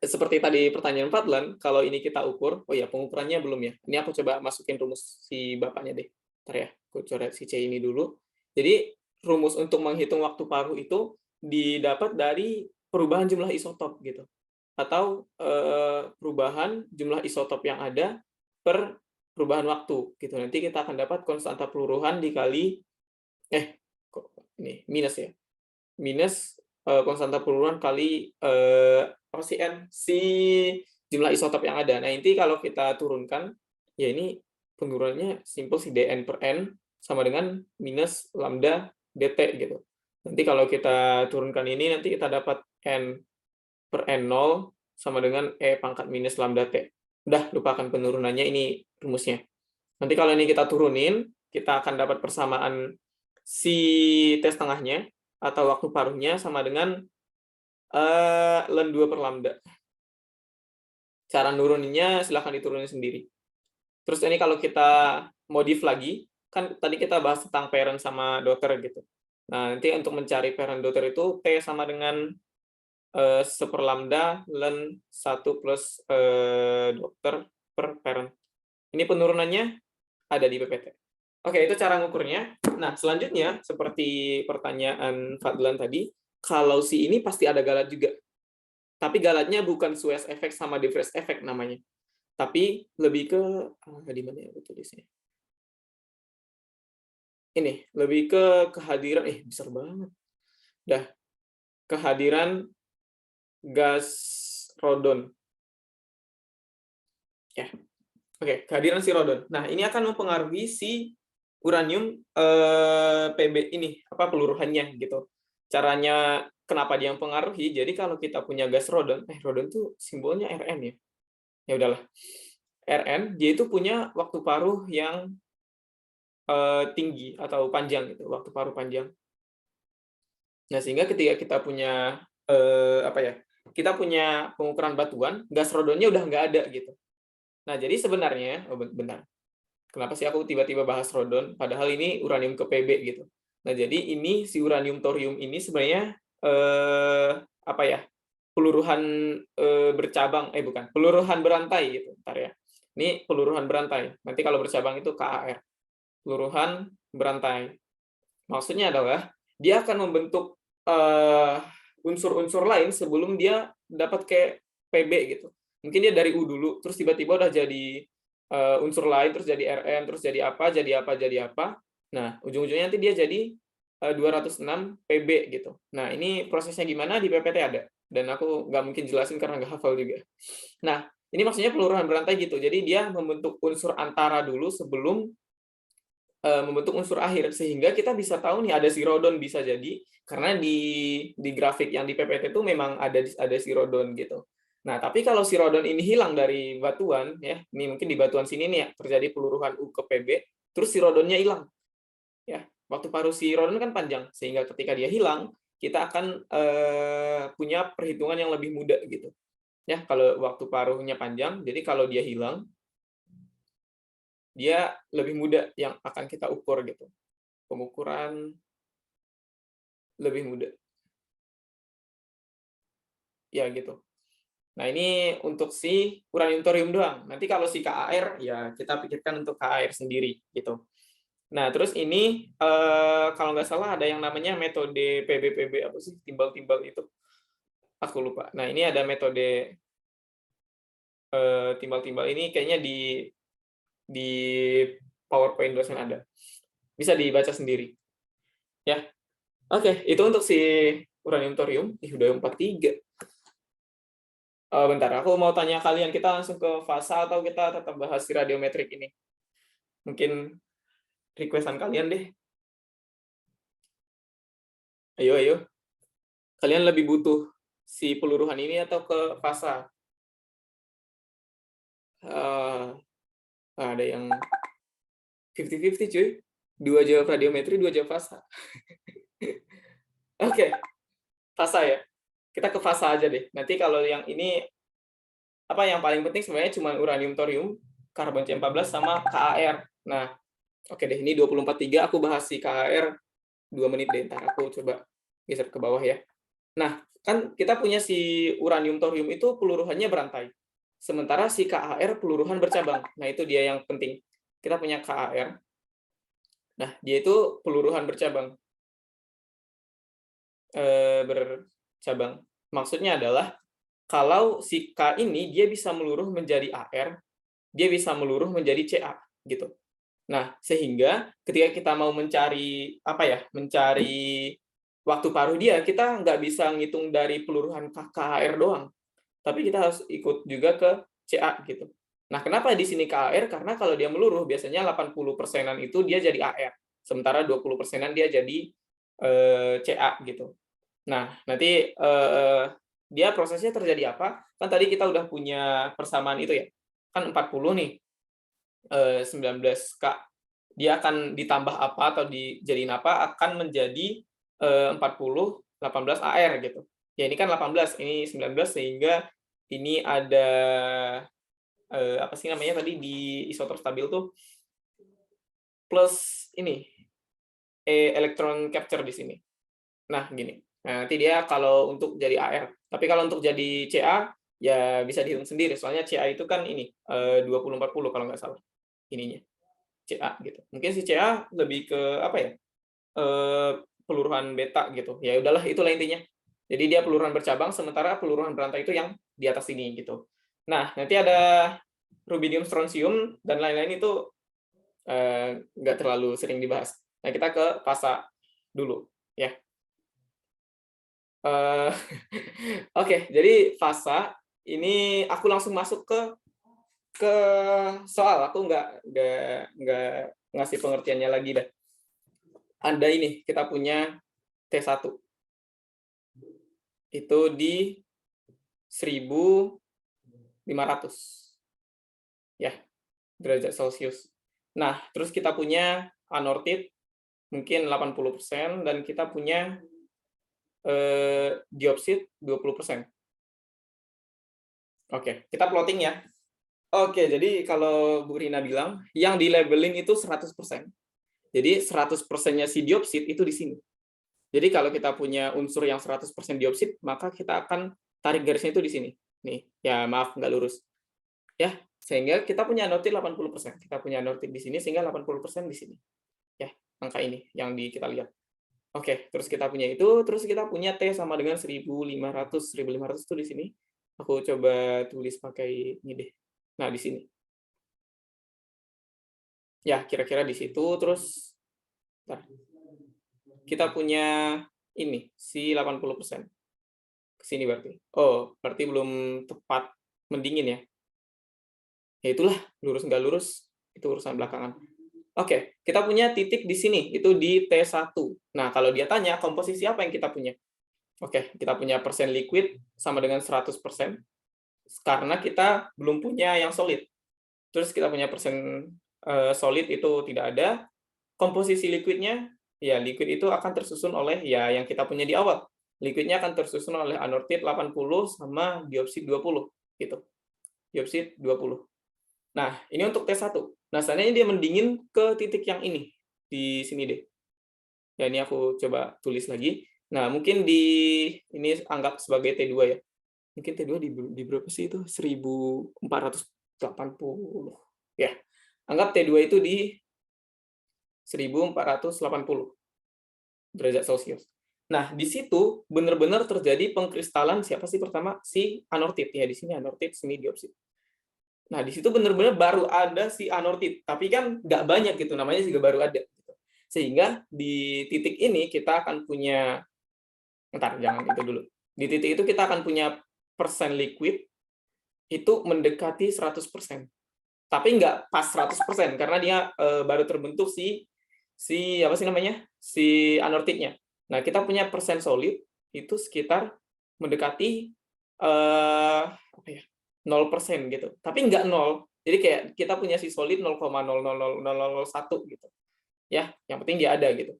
seperti tadi pertanyaan Fadlan, kalau ini kita ukur, oh ya pengukurannya belum ya. Ini aku coba masukin rumus si bapaknya deh. Bentar ya, aku coret si C ini dulu. Jadi, rumus untuk menghitung waktu paruh itu didapat dari perubahan jumlah isotop gitu. Atau perubahan jumlah isotop yang ada per perubahan waktu gitu. Nanti kita akan dapat konstanta peluruhan dikali kok ini minus ya. Minus konstanta peluruhan kali apa sih N? Si jumlah isotop yang ada. Nah, nanti kalau kita turunkan ya ini penurunannya simpel si dN per N sama dengan minus lambda dt gitu. Nanti kalau kita turunkan ini nanti kita dapat N per N0 sama dengan E pangkat minus lambda T. Udah, lupakan penurunannya, ini rumusnya. Nanti kalau ini kita turunin, kita akan dapat persamaan si T setengahnya, atau waktu paruhnya, sama dengan ln 2 per lambda. Cara nuruninnya silahkan diturunin sendiri. Terus ini kalau kita modif lagi, kan tadi kita bahas tentang parent sama daughter gitu. Nah, nanti untuk mencari parent daughter itu T sama dengan 1 per lambda ln 1 plus dokter per parent. Ini penurunannya ada di PPT. Oke, itu cara ngukurnya. Nah, selanjutnya, seperti pertanyaan Fadlan tadi, kalau si ini pasti ada galat juga. Tapi galatnya bukan Suez effect sama De Vries effect namanya. Tapi lebih ke, di mana ya aku tulisnya? Ini, lebih ke kehadiran, besar banget. Dah, kehadiran gas radon. Ya. Oke, kehadiran si radon. Nah, ini akan mempengaruhi si uranium PB ini, apa peluruhannya gitu. Caranya kenapa dia mempengaruhi? Jadi kalau kita punya gas radon, radon tuh simbolnya Rn ya. Ya udahlah. Rn dia itu punya waktu paruh yang tinggi atau panjang gitu, waktu paruh panjang. Nah, sehingga ketika kita punya kita punya pengukuran batuan, gas radonnya udah nggak ada gitu. Nah, jadi sebenarnya, bentar. Kenapa sih aku tiba-tiba bahas radon? Padahal ini uranium ke PB gitu. Nah, jadi ini si uranium thorium ini sebenarnya peluruhan bercabang, bukan, peluruhan berantai gitu, ntar ya. Ini peluruhan berantai. Nanti kalau bercabang itu KAR, peluruhan berantai. Maksudnya adalah dia akan membentuk unsur-unsur lain sebelum dia dapat kayak PB gitu. Mungkin dia dari U dulu, terus tiba-tiba udah jadi unsur lain, terus jadi Rn, terus jadi apa, jadi apa, jadi apa. Nah, ujung-ujungnya nanti dia jadi 206 PB gitu. Nah, ini prosesnya gimana di PPT ada. Dan aku nggak mungkin jelasin karena nggak hafal juga. Nah, ini maksudnya peluruhan berantai gitu. Jadi dia membentuk unsur antara dulu sebelum membentuk unsur akhir. Sehingga kita bisa tahu nih ada sirodon bisa jadi. Karena di grafik yang di PPT itu memang ada sirodon gitu. Nah, tapi kalau sirodon ini hilang dari batuan, ya, ini mungkin di batuan sini nih ya, terjadi peluruhan U ke PB, terus sirodonnya hilang. Ya, waktu paruh sirodon kan panjang, sehingga ketika dia hilang, kita akan punya perhitungan yang lebih mudah gitu. Ya, kalau waktu paruhnya panjang, jadi kalau dia hilang, dia lebih mudah yang akan kita ukur gitu. Pengukuran lebih mudah. Ya, gitu. Nah, ini untuk si uranium thorium doang. Nanti kalau si KAR, ya kita pikirkan untuk KAR sendiri gitu. Nah, terus ini kalau nggak salah ada yang namanya metode PBPB, apa sih, timbal-timbal itu. Aku lupa. Nah, ini ada metode timbal-timbal ini kayaknya di PowerPoint dosen ada. Bisa dibaca sendiri. Ya. Oke, itu untuk si uranium thorium. Udah 43. Bentar, aku mau tanya kalian, kita langsung ke fasa atau kita tetap bahas si radiometrik ini? Mungkin requestan kalian deh. Ayo. Kalian lebih butuh si peluruhan ini atau ke fasa? Ada yang 50-50 cuy. 2 jawab radiometri, 2 jawab fasa. Oke. Fasa ya. Kita ke fasa aja deh. Nanti kalau yang ini, apa yang paling penting sebenarnya cuma uranium thorium, karbon C14 sama KAR. Nah, oke deh, ini 24.3 aku bahas si KAR 2 menit deh, ntar aku coba geser ke bawah ya. Nah, kan kita punya si uranium thorium itu peluruhannya berantai. Sementara si KAR peluruhan bercabang. Nah, itu dia yang penting. Kita punya KAR. Nah, dia itu peluruhan bercabang. Bercabang. Maksudnya adalah kalau si K ini dia bisa meluruh menjadi AR, dia bisa meluruh menjadi CA gitu. Nah, sehingga ketika kita mau mencari mencari waktu paruh dia, kita nggak bisa ngitung dari peluruhan KAR doang, tapi kita harus ikut juga ke CA gitu. Nah, kenapa di sini KAR? Karena kalau dia meluruh biasanya 80%-an itu dia jadi AR, sementara 20%-an dia jadi CA gitu. Nah, nanti dia prosesnya terjadi apa? Kan tadi kita udah punya persamaan itu ya. Kan 40 nih. 19K. Dia akan ditambah apa atau dijadiin apa akan menjadi 40 18 AR gitu. Ya ini kan 18, ini 19 sehingga ini ada apa sih namanya tadi di isotop stabil tuh plus ini elektron capture di sini. Nah, gini. Nah, nanti dia kalau untuk jadi AR. Tapi kalau untuk jadi CA, ya bisa dihitung sendiri. Soalnya CA itu kan ini, 20-40 kalau nggak salah. Ininya. CA gitu. Mungkin si CA lebih ke, apa ya, peluruhan beta gitu. Ya udahlah, itulah intinya. Jadi dia peluruhan bercabang, sementara peluruhan berantai itu yang di atas ini gitu. Nah, nanti ada rubidium, strontium, dan lain-lain itu nggak terlalu sering dibahas. Nah, kita ke fasa dulu. Ya. Oke, jadi fasa ini aku langsung masuk ke soal. Aku nggak ngasih pengertiannya lagi dah. Anda ini kita punya T1 itu di 1500 ya derajat Celcius. Nah, terus kita punya anortit mungkin 80% dan kita punya dioksid 20%. Oke, kita plotting ya. Oke, jadi kalau Bu Rina bilang, yang di labeling itu 100%. Jadi 100%-nya si dioksid itu di sini. Jadi kalau kita punya unsur yang 100% dioksid, maka kita akan tarik garisnya itu di sini. Nih, ya maaf nggak lurus. Ya, sehingga kita punya anotit 80%. Kita punya anotit di sini sehingga 80% di sini. Ya, angka ini yang kita lihat. Oke, terus kita punya itu, terus kita punya T sama dengan 1500. 1500 itu di sini. Aku coba tulis pakai ini deh. Nah, di sini. Ya, kira-kira di situ, terus kita punya ini, si 80%. Ke sini berarti. Oh, berarti belum tepat mendingin ya. Ya itulah, lurus nggak lurus, itu urusan belakangan. Oke, kita punya titik di sini, itu di T1. Nah, kalau dia tanya, komposisi apa yang kita punya? Oke, kita punya persen liquid sama dengan 100%, karena kita belum punya yang solid. Terus kita punya persen solid itu tidak ada. Komposisi liquidnya, ya liquid itu akan tersusun oleh ya yang kita punya di awal. Liquidnya akan tersusun oleh anortit 80 sama dioksid 20 gitu. Dioksid 20. Nah, ini untuk T1. Nah, seandainya dia mendingin ke titik yang ini di sini deh. Ya, ini aku coba tulis lagi. Nah, mungkin ini anggap sebagai T2 ya. Mungkin T2 di berapa sih itu? 1480. Ya. Anggap T2 itu di 1480 derajat Celcius. Nah, di situ benar-benar terjadi pengkristalan siapa sih pertama? Si anortit ya, di sini anortit semi dioksid. Nah, di situ benar-benar baru ada si anortit, tapi kan nggak banyak gitu, namanya juga baru ada. Sehingga di titik ini kita akan punya, jangan itu dulu. Di titik itu kita akan punya persen liquid itu mendekati 100%. Tapi nggak pas 100%, karena dia baru terbentuk si apa sih namanya? Si anortitnya. Nah, kita punya persen solid itu sekitar mendekati apa ya? 0% gitu. Tapi nggak 0. Jadi kayak kita punya si solid 0,00001 gitu. Ya, yang penting dia ada gitu.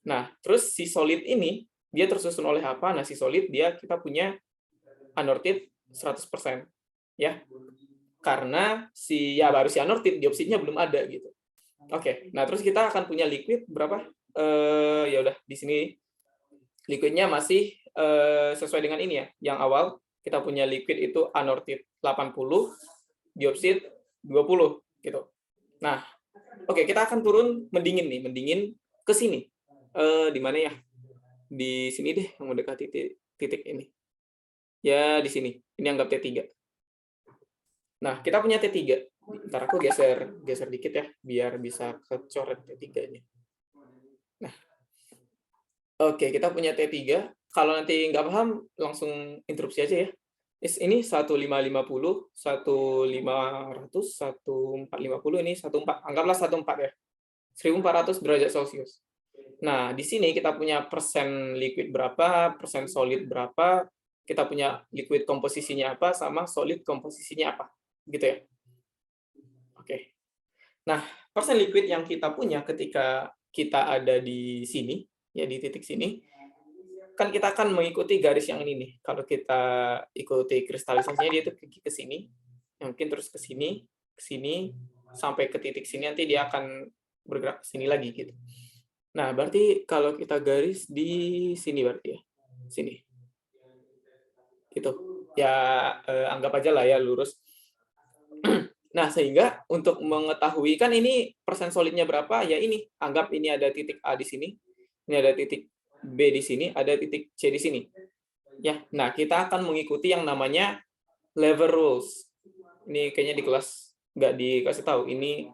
Nah, terus si solid ini dia tersusun oleh apa? Nah, si solid kita punya anortit 100%. Ya. Karena baru si anortit, dioksidnya belum ada gitu. Oke. Nah, terus kita akan punya liquid berapa? Ya udah di sini liquidnya masih sesuai dengan ini ya. Yang awal kita punya liquid itu anortit 80, dioksid 20 gitu. Nah, oke, kita akan turun mendingin ke sini. Di mana ya? Di sini deh, yang mendekati titik ini. Ya, di sini. Ini anggap T3. Nah, kita punya T3. Ntar aku geser dikit ya, biar bisa kecoret T3-nya. Nah, oke, kita punya T3. Kalau nanti nggak paham, langsung interupsi aja ya. Ini 1550, 1500, 1450, ini 14, anggaplah 14 ya. 1400 derajat Celcius. Nah, di sini kita punya persen liquid berapa, persen solid berapa, kita punya liquid komposisinya apa, sama solid komposisinya apa. Gitu ya. Oke. Nah, persen liquid yang kita punya ketika kita ada di sini, ya di titik sini, kan kita akan mengikuti garis yang ini nih. Kalau kita ikuti kristalisasinya, dia itu ke sini, mungkin terus ke sini, sampai ke titik sini, nanti dia akan bergerak ke sini lagi gitu. Nah, berarti kalau kita garis di sini berarti ya, sini. Gitu. Ya, anggap aja lah ya lurus. Nah, sehingga untuk mengetahui, kan ini persen solidnya berapa, ya ini. Anggap ini ada titik A di sini, ini ada titik B di sini, ada titik C di sini. Ya, nah kita akan mengikuti yang namanya lever rules. Ini kayaknya di kelas nggak dikasih tahu. Ini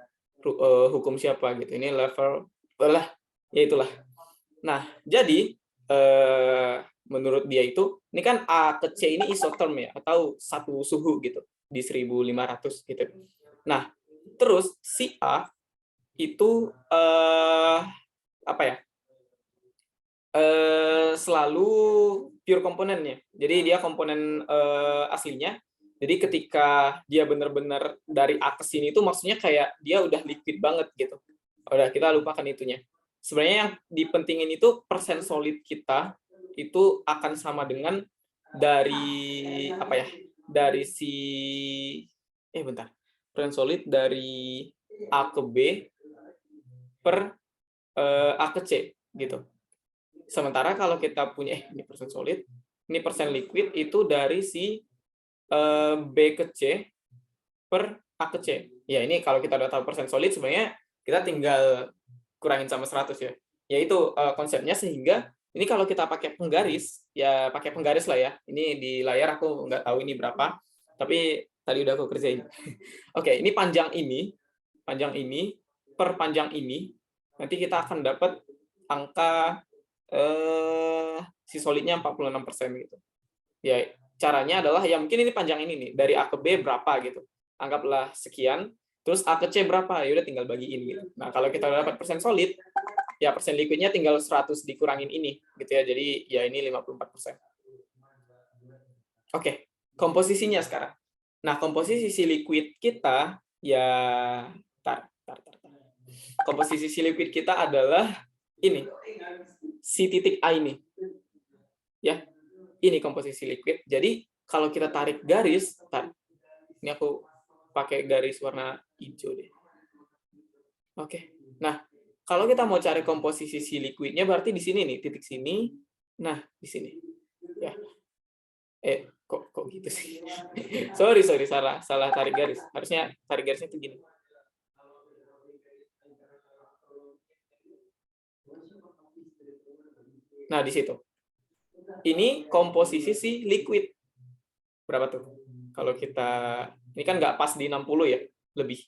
hukum siapa gitu. Ini lever lah, ya itulah. Nah, jadi menurut dia itu, ini kan A ke C ini isotherm ya, atau satu suhu gitu di 1500 gitu. Nah, terus si A itu apa ya? Selalu pure komponennya. Jadi dia komponen aslinya. Jadi ketika dia benar-benar dari A ke sini itu maksudnya kayak dia udah liquid banget gitu. Udah, kita lupakan itunya. Sebenarnya yang dipentingin itu persen solid kita itu akan sama dengan dari apa ya? Dari bentar. Persen solid dari A ke B per A ke C gitu. Sementara kalau kita punya ini persen solid, Ini persen liquid itu dari si B ke C per A ke C. Ya, ini kalau kita udah tahu persen solid, sebenarnya kita tinggal kurangin sama 100 ya. Yaitu konsepnya, sehingga ini kalau kita pakai penggaris, ya pakai penggaris lah ya. Ini di layar aku nggak tahu ini berapa, tapi tadi udah aku kerjain. Oke, ini panjang ini per panjang ini, nanti kita akan dapat angka si solidnya 46% gitu. Ya, caranya adalah ya mungkin ini panjang ini nih, dari A ke B berapa gitu. Anggaplah sekian, terus A ke C berapa, ya udah tinggal bagiin gitu. Nah, kalau kita udah dapat persen solid, ya persen liquidnya tinggal 100 dikurangin ini gitu ya. Jadi ya ini 54%. Oke, komposisinya sekarang. Nah, komposisi si liquid kita ya komposisi si liquid kita adalah ini. Si titik A ini. Ya. Ini komposisi liquid. Jadi kalau kita tarik garis, ini aku pakai garis warna hijau deh. Oke. Nah, kalau kita mau cari komposisi si liquidnya berarti di sini nih, titik sini. Nah, di sini. Ya. Kok gitu sih? sorry, salah tarik garis. Harusnya tarik garisnya itu gini. Nah, di situ. Ini komposisi si liquid. Berapa tuh? Kalau kita, ini kan nggak pas di 60 ya, lebih.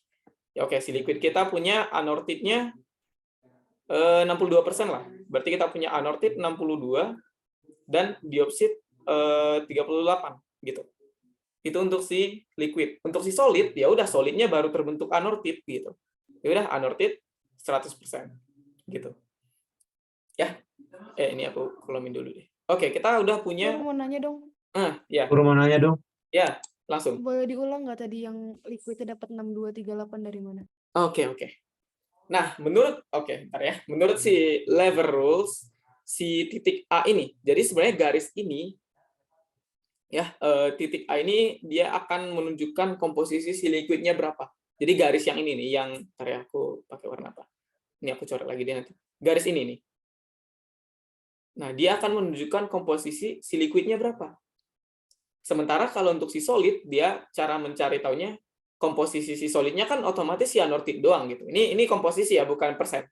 Ya oke, si liquid kita punya anortidnya 62% lah. Berarti kita punya anortid 62 dan dioksid 38 gitu. Itu untuk si liquid. Untuk si solid, ya udah solidnya baru terbentuk anortid gitu. Ya udah anortid 100% gitu. Ya. Ini aku kolomin dulu deh. Oke, kita udah punya. Aku mau nanya dong. Ya. Aku mau nanya dong. Ya, langsung. Boleh diulang nggak tadi yang liquidnya dapat 6238 dari mana? Oke. Nah, bentar ya. Menurut si lever rules, si titik A ini, jadi sebenarnya garis ini, ya titik A ini dia akan menunjukkan komposisi si liquidnya berapa. Jadi garis yang ini nih, yang bentar ya, aku pakai warna apa? Ini aku coret lagi deh nanti. Garis ini nih. Nah, dia akan menunjukkan komposisi si liquidnya berapa. Sementara kalau untuk si solid, dia cara mencari taunya komposisi si solidnya kan otomatis si anortid doang gitu. Ini komposisi ya, bukan persen.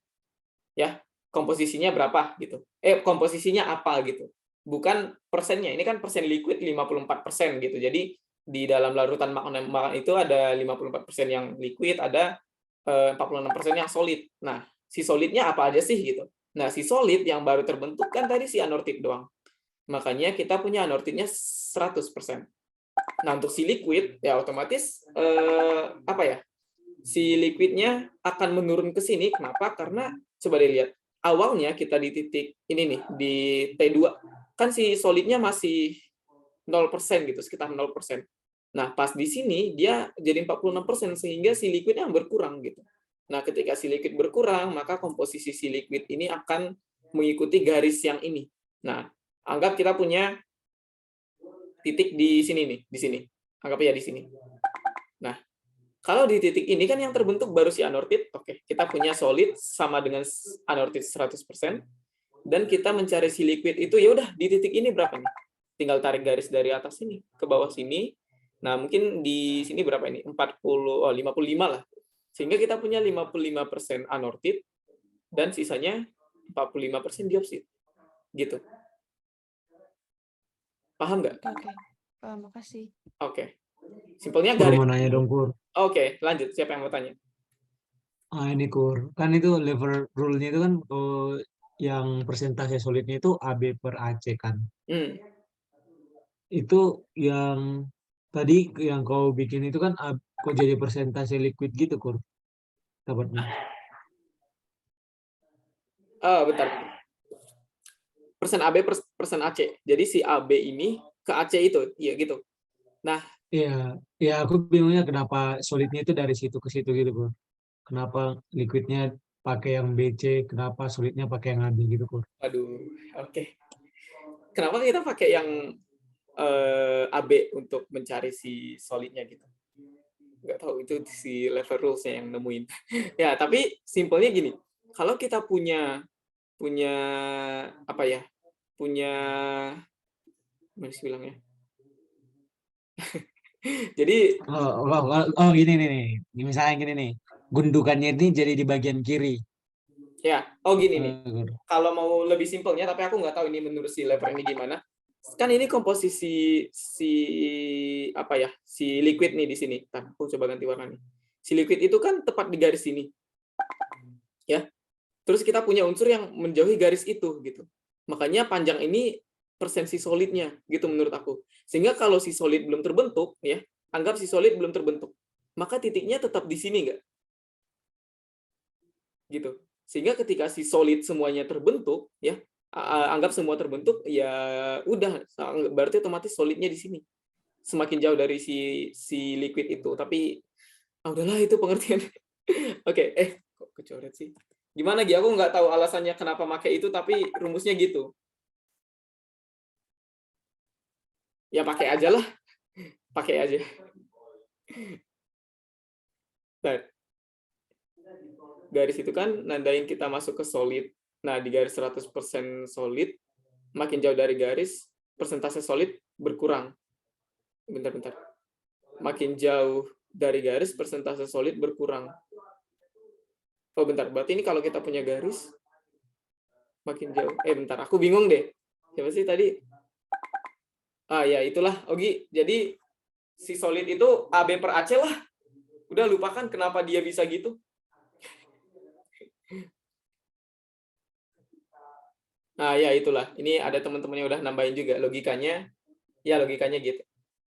Ya, komposisinya berapa gitu. Komposisinya apa gitu. Bukan persennya. Ini kan persen liquid 54% gitu. Jadi di dalam larutan magma itu ada 54% yang liquid, ada 46% yang solid. Nah, si solidnya apa aja sih gitu. Nah, si solid yang baru terbentuk kan tadi si anortid doang. Makanya kita punya anortidnya 100%. Nah, untuk si liquid, ya otomatis si liquidnya akan menurun ke sini. Kenapa? Karena, coba dilihat, awalnya kita di titik ini nih, di T2, kan si solidnya masih 0% gitu, sekitar 0%. Nah, pas di sini, dia jadi 46%, sehingga si liquidnya berkurang gitu. Nah, ketika si liquid berkurang, maka komposisi si liquid ini akan mengikuti garis yang ini. Nah, anggap kita punya titik di sini nih, di sini. Anggap ya di sini. Nah, kalau di titik ini kan yang terbentuk baru si anortid. Oke, kita punya solid sama dengan anortid 100%. Dan kita mencari si liquid itu, ya udah di titik ini berapa nih? Tinggal tarik garis dari atas sini ke bawah sini. Nah, mungkin di sini berapa ini? 55 lah. Sehingga kita punya 55% anortid dan sisanya 45% dioksid. Gitu. Paham nggak? Oke. Makasih. Oke. Simpelnya Aku garis. mau nanya dong, Kur. Oke, lanjut. Siapa yang mau tanya? Ini Kur. Kan itu lever rule-nya itu kan yang persentase solidnya itu AB per AC kan. Itu yang tadi yang kau bikin itu kan kok jadi persentase liquid gitu, Kur. Dapatnya. Bentar. Persen AB persen AC. Jadi si AB ini ke AC itu, iya gitu. Nah, ya aku bingungnya kenapa solidnya itu dari situ ke situ gitu, Kur. Kenapa liquidnya pakai yang BC, kenapa solidnya pakai yang AB gitu, Kur. Aduh, oke. Kenapa kita pakai yang AB untuk mencari si solidnya gitu? Nggak tahu, itu si lever rules-nya yang nemuin. Ya, tapi simpelnya gini. Kalau kita punya Gimana sih bilangnya? Jadi Gini nih. Misalnya gini nih. Gundukannya ini jadi di bagian kiri. ya, gini nih. Gur. Kalau mau lebih simpelnya, tapi aku nggak tahu ini menurut si Lever ini gimana. Kan ini komposisi si liquid nih di sini. Ntar, aku coba ganti warna nih. Si liquid itu kan tepat di garis sini. Ya. Terus kita punya unsur yang menjauhi garis itu gitu. Makanya panjang ini persen si solidnya gitu menurut aku. Sehingga kalau si solid belum terbentuk ya, anggap si solid belum terbentuk. Maka titiknya tetap di sini enggak? Gitu. Sehingga ketika si solid semuanya terbentuk ya, anggap semua terbentuk ya udah berarti otomatis solidnya di sini. Semakin jauh dari si liquid itu. Tapi udahlah itu pengertian. Oke, kok kecoret sih? Gimana Gi? Aku nggak tahu alasannya kenapa pakai itu, tapi rumusnya gitu. Ya pakai aja lah. Pakai aja. Nah, garis itu kan nandain kita masuk ke solid. Nah, di garis 100% solid, makin jauh dari garis, persentase solid berkurang. Bentar. Makin jauh dari garis, persentase solid berkurang. Oh, bentar. Berarti ini kalau kita punya garis, makin jauh. Bentar. Aku bingung deh. Siapa sih tadi? Ya, itulah. Ogi. Jadi, si solid itu AB per AC lah. Udah lupakan kenapa dia bisa gitu. Ya, itulah. Ini ada teman-teman yang udah nambahin juga. Logikanya, ya logikanya gitu.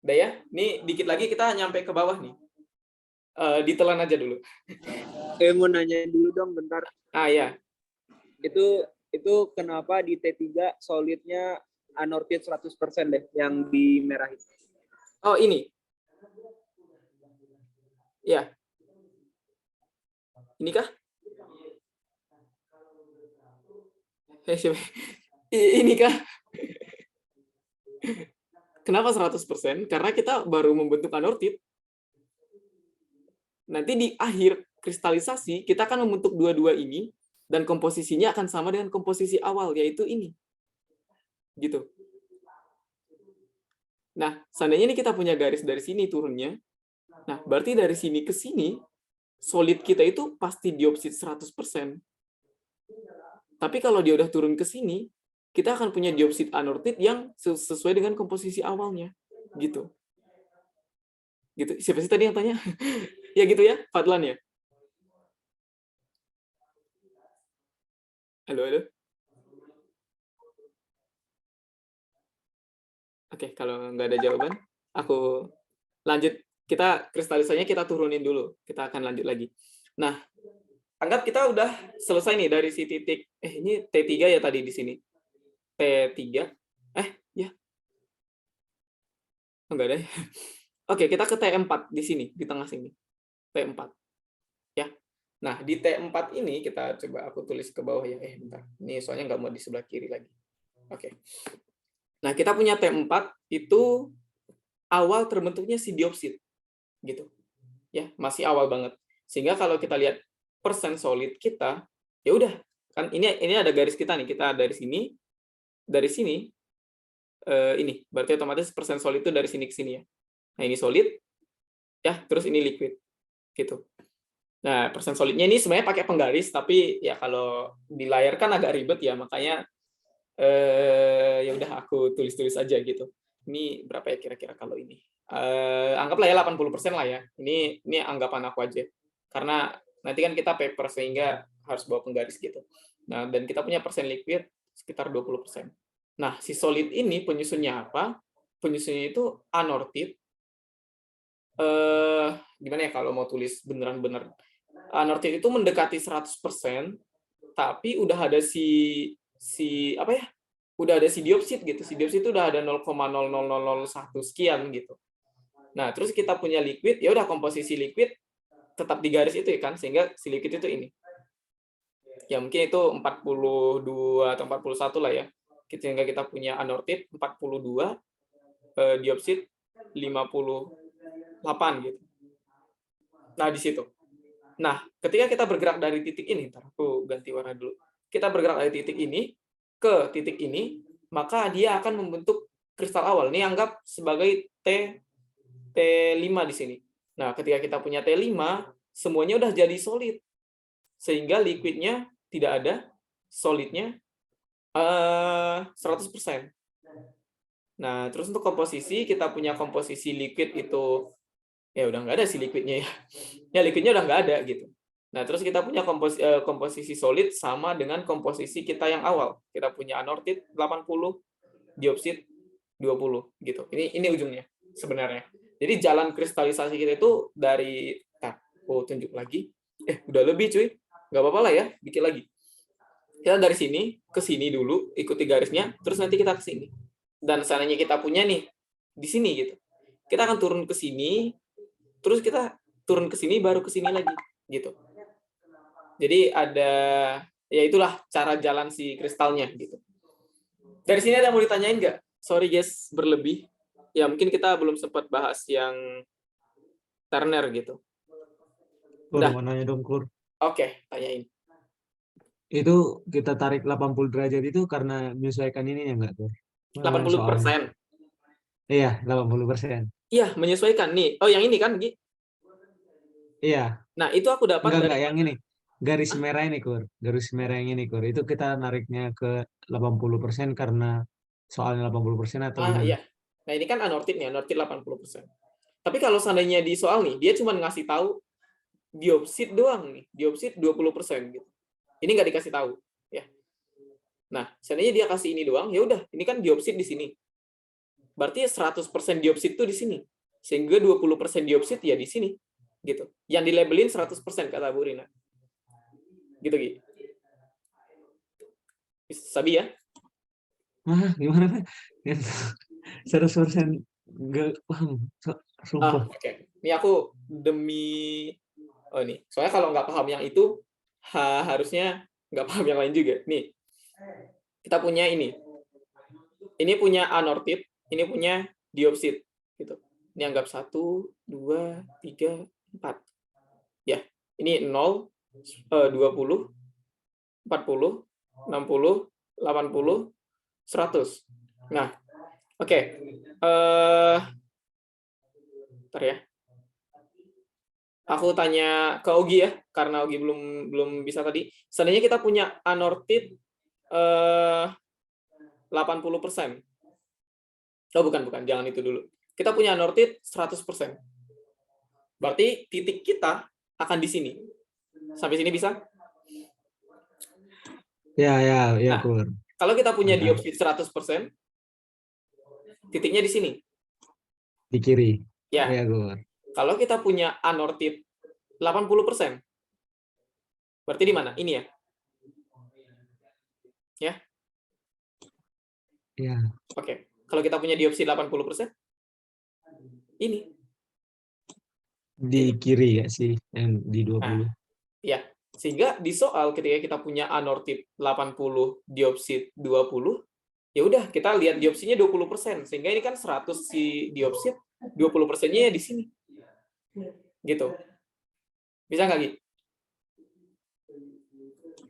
Udah ya. Ini dikit lagi kita nyampe ke bawah nih. Ditelan aja dulu. Saya mau nanya dulu dong bentar. Ya. Itu kenapa di T3 solidnya anortit 100% deh yang di merah itu? Oh, ini. Ya. Ini kah? Ini kah? Kenapa 100%? Karena kita baru membentuk anortit. Nanti di akhir kristalisasi, kita akan membentuk dua-dua ini, dan komposisinya akan sama dengan komposisi awal, yaitu ini. Gitu. Nah, seandainya ini kita punya garis dari sini turunnya, nah, berarti dari sini ke sini, solid kita itu pasti dioksid 100%. Tapi kalau dia udah turun ke sini, kita akan punya dioksid anortit yang sesuai dengan komposisi awalnya. Gitu. Gitu. Siapa sih tadi yang tanya? Ya gitu ya, Fadlan ya? Halo? Oke, kalau nggak ada jawaban, aku lanjut. Kita kristalisasinya kita turunin dulu. Kita akan lanjut lagi. Nah, anggap kita udah selesai nih dari si titik. Ini T3 ya tadi di sini. T3. Ya. Enggak ada. Oke, kita ke T4 di sini, di tengah sini. T4. Ya. Nah, di T4 ini kita coba aku tulis ke bawah ya. Bentar. Ini soalnya nggak mau di sebelah kiri lagi. Oke. Nah, kita punya T4 itu awal terbentuknya si dioksid. Gitu. Ya, masih awal banget. Sehingga kalau kita lihat persen solid kita, ya udah, kan ini ada garis kita nih. Kita dari sini ini. Berarti otomatis persen solid itu dari sini ke sini ya. Nah, ini solid, ya, terus ini liquid, gitu. Nah, persen solidnya ini sebenarnya pakai penggaris, tapi ya kalau di layar kan agak ribet ya, makanya ya udah aku tulis-tulis aja gitu. Ini berapa ya kira-kira kalau ini? Anggaplah ya 80% lah ya. Ini anggapan aku aja. Karena nanti kan kita paper sehingga harus bawa penggaris gitu. Nah, dan kita punya persen liquid sekitar 20%. Nah, si solid ini penyusunnya apa? Penyusunnya itu anortit. Gimana ya kalau mau tulis beneran-bener anortit itu mendekati 100%, tapi udah ada udah ada si dioksid gitu. Si dioksid itu udah ada 0,00001 sekian gitu. Nah, terus kita punya liquid, ya udah komposisi liquid tetap di garis itu ya kan, sehingga si liquid itu ini. Ya mungkin itu 42 atau 41 lah ya. Sehingga kita punya anortit 42, dioksid 58 gitu. Nah, di situ. Nah, ketika kita bergerak dari titik ini, ntar aku ganti warna dulu. Kita bergerak dari titik ini ke titik ini, maka dia akan membentuk kristal awal. Ini anggap sebagai T5 di sini. Nah, ketika kita punya T5, semuanya udah jadi solid. Sehingga liquidnya tidak ada, solidnya 100%. Nah, terus untuk komposisi, kita punya komposisi liquid itu, ya udah nggak ada sih liquidnya ya. Ya, liquidnya udah nggak ada gitu. Nah, terus kita punya komposisi solid sama dengan komposisi kita yang awal. Kita punya anortit 80, dioksid 20 gitu. Ini ujungnya sebenarnya. Jadi jalan kristalisasi kita itu dari, aku tunjuk lagi. Udah lebih cuy. Nggak apa-apa lah ya, bikin lagi. Kita dari sini ke sini dulu, ikuti garisnya, terus nanti kita ke sini. Dan seandainya kita punya nih di sini gitu. Kita akan turun ke sini, terus kita turun ke sini baru ke sini lagi gitu. Jadi ada, ya itulah cara jalan si kristalnya gitu. Dari sini ada yang mau ditanyain nggak? Sorry guys, berlebih. Ya mungkin kita belum sempat bahas yang Turner gitu. Udah mau nanya dong, Kur. Oke, tanyain. Itu kita tarik 80 derajat itu karena menyesuaikan ini ya enggak, Kur? 80%. Iya, 80%. Iya, menyesuaikan nih. Oh, yang ini kan, Gi? Iya. Nah, itu aku dapat enggak yang ini. Garis merah ini, Kur. Garis merah yang ini, Kur. Itu kita nariknya ke 80% karena soalnya 80% atau gimana? Iya. Nah, ini kan anortit nih, anortit 80%. Tapi kalau seandainya di soal nih, dia cuma ngasih tahu dioksid doang nih, dioksid 20% gitu. Ini nggak dikasih tahu, ya. Nah, seandainya dia kasih ini doang, ya udah, ini kan dioksid di sini. Berarti 100% dioksid itu di sini. Sehingga 20% dioksid ya di sini. Gitu. Yang dilabelin 100% kata Bu Rina. Gitu, Gi. Sabi ya? Gimana? 100% nggak paham. Sumpah. Oke. Ini aku demi... Oh, nih. Soalnya kalau nggak paham yang itu, harusnya nggak paham yang lain juga. Nih. Kita punya ini. Ini punya anortit, ini punya dioksid. Gitu. Ini anggap 1, 2, 3, 4. Ya. Ini 0, 20, 40, 60, 80, 100. Nah, oke. Bentar ya. Aku tanya ke Ogi ya, karena Ogi belum bisa tadi. Seandainya kita punya anortit 80%. Oh, bukan, jangan itu dulu. Kita punya anortit 100%. Berarti titik kita akan di sini. Sampai sini bisa? Ya, Nah, Kur. kalau kita punya dioksid 100%, titiknya di sini. Di kiri. Ya. Kur. Kalau kita punya anortit 80%, berarti di mana? Ini ya? Ya? Ya. Oke. Kalau kita punya dioksid 80%, ini. Di kiri ya sih, yang di 20. Ya. Sehingga di soal ketika kita punya anortit 80, dioksid 20, ya udah kita lihat dioksidnya 20%. Sehingga ini kan 100 si dioksid, 20%-nya ya di sini. Gitu. Bisa nggak, Gi?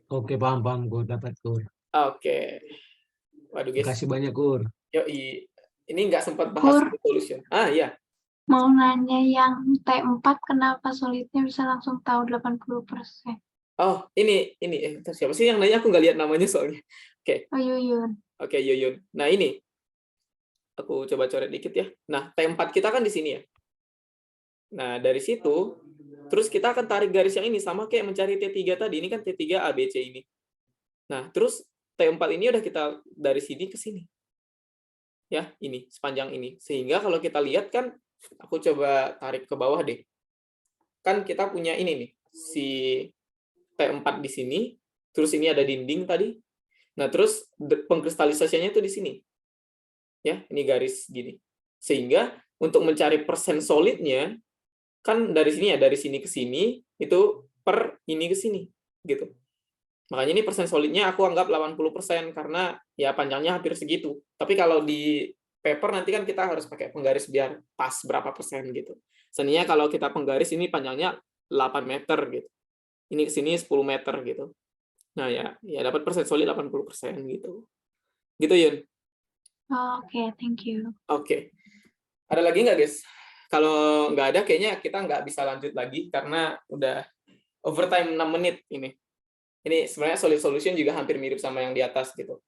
Oke, paham, Kur. Dapat, Kur. Oke. Waduh, guys. Makasih banyak, Kur. Yoi. Ini nggak sempat bahas solution. Iya. Mau nanya yang T4 kenapa solidnya bisa langsung tahu 80%? Oh, ini siapa sih yang nanya? Aku nggak lihat namanya soalnya. Oke. Oh, Yuyun. Oke, Yuyun. Nah, ini. Aku coba coret dikit ya. Nah, T4 kita kan di sini ya. Nah, dari situ, terus kita akan tarik garis yang ini, sama kayak mencari T3 tadi. Ini kan T3 ABC ini. Nah, terus T4 ini udah kita dari sini ke sini. Ya, ini, sepanjang ini. Sehingga kalau kita lihat kan, aku coba tarik ke bawah deh. Kan kita punya ini nih, si T4 di sini, terus ini ada dinding tadi. Nah, terus pengkristalisasinya itu di sini. Ya, ini garis gini. Sehingga untuk mencari persen solidnya, kan dari sini ya, dari sini ke sini, itu per ini ke sini. Gitu. Makanya ini persen solidnya aku anggap 80%, karena ya panjangnya hampir segitu. Tapi kalau di paper nanti kan kita harus pakai penggaris biar pas berapa persen gitu. Sebenarnya kalau kita penggaris ini panjangnya 8 meter gitu. Ini ke sini 10 meter gitu. Nah ya dapat persen solid 80% gitu. Gitu, Yun. Oke, thank you. Oke. Ada lagi nggak, guys? Kalau nggak ada, kayaknya kita nggak bisa lanjut lagi karena udah overtime 6 menit ini. Ini sebenarnya solid solution juga hampir mirip sama yang di atas gitu.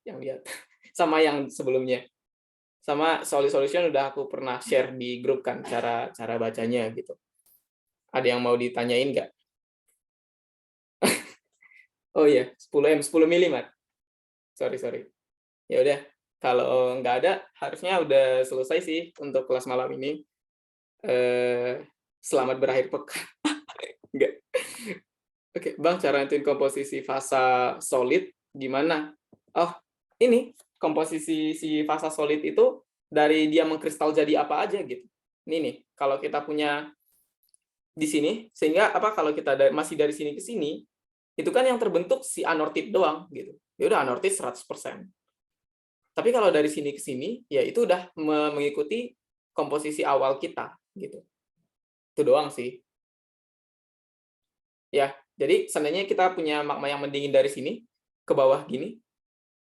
Yang di atas. Sama yang sebelumnya. Sama solid solution udah aku pernah share di grup kan cara bacanya gitu. Ada yang mau ditanyain nggak? Oh iya, 10 mili, Mat. Sorry. Ya udah, kalau nggak ada, harusnya udah selesai sih untuk kelas malam ini. Selamat berakhir pekan. Enggak. Oke, Bang, cara nentuin komposisi fasa solid gimana? Oh, ini komposisi si fasa solid itu dari dia mengkristal jadi apa aja gitu. Ini nih, kalau kita punya di sini, sehingga kalau kita masih dari sini ke sini, itu kan yang terbentuk si anortit doang gitu. Ya udah anortit 100%. Tapi kalau dari sini ke sini, ya itu udah mengikuti komposisi awal kita gitu. Itu doang sih. Ya, jadi seandainya kita punya magma yang mendingin dari sini ke bawah gini,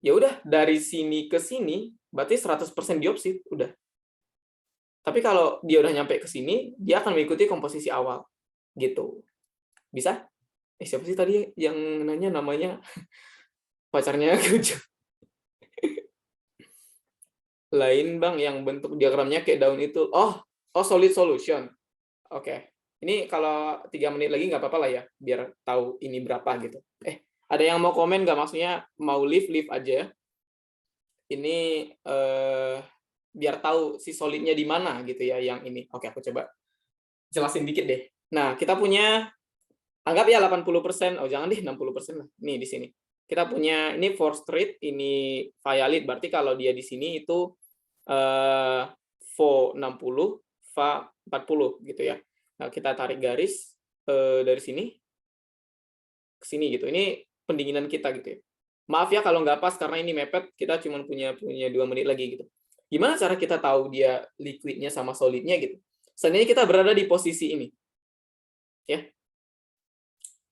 ya udah dari sini ke sini berarti 100% dioksid udah. Tapi kalau dia udah nyampe ke sini, dia akan mengikuti komposisi awal gitu. Bisa? Siapa sih tadi yang nanya namanya? Pacarnya Kujo. Lain, Bang, yang bentuk diagramnya kayak daun itu. Oh, solid solution. Oke. Ini kalau 3 menit lagi nggak apa-apa lah ya, biar tahu ini berapa gitu. Ada yang mau komen nggak? Maksudnya mau leave aja. Ini biar tahu si solidnya di mana gitu ya yang ini. Oke, aku coba jelasin dikit deh. Nah, kita punya anggap ya 80%, jangan deh 60% lah. Nih di sini. Kita punya ini Forstrit, ini Vialit. Berarti kalau dia di sini itu Vo 60, Va 40 gitu ya. Nah, kita tarik garis dari sini ke sini gitu. Ini pendinginan kita gitu ya. Maaf ya kalau nggak pas karena ini mepet, kita cuma punya 2 menit lagi gitu. Gimana cara kita tahu dia liquidnya sama solidnya gitu? Seandainya kita berada di posisi ini. Ya.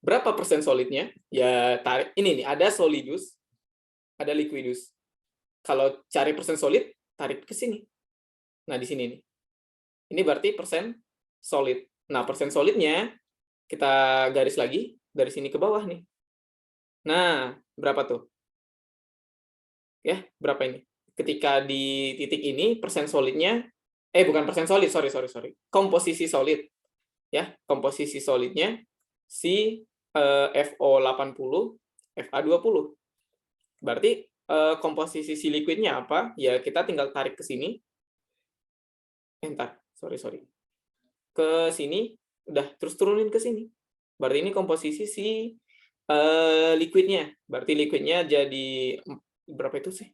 Berapa persen solidnya? Ya tarik ini nih, ada solidus, ada liquidus. Kalau cari persen solid, tarik ke sini. Nah, di sini nih. Ini berarti persen solid. Nah, persen solidnya kita garis lagi dari sini ke bawah nih. Nah, berapa tuh? Ya, berapa ini? Ketika di titik ini persen solidnya bukan persen solid, sorry. Komposisi solid. Ya, komposisi solidnya si FO 80, FA 20. Berarti komposisi si liquidnya apa? Ya kita tinggal tarik ke sini. Sorry. Ke sini, udah terus turunin ke sini. Berarti ini komposisi si liquidnya. Berarti liquidnya jadi berapa itu sih?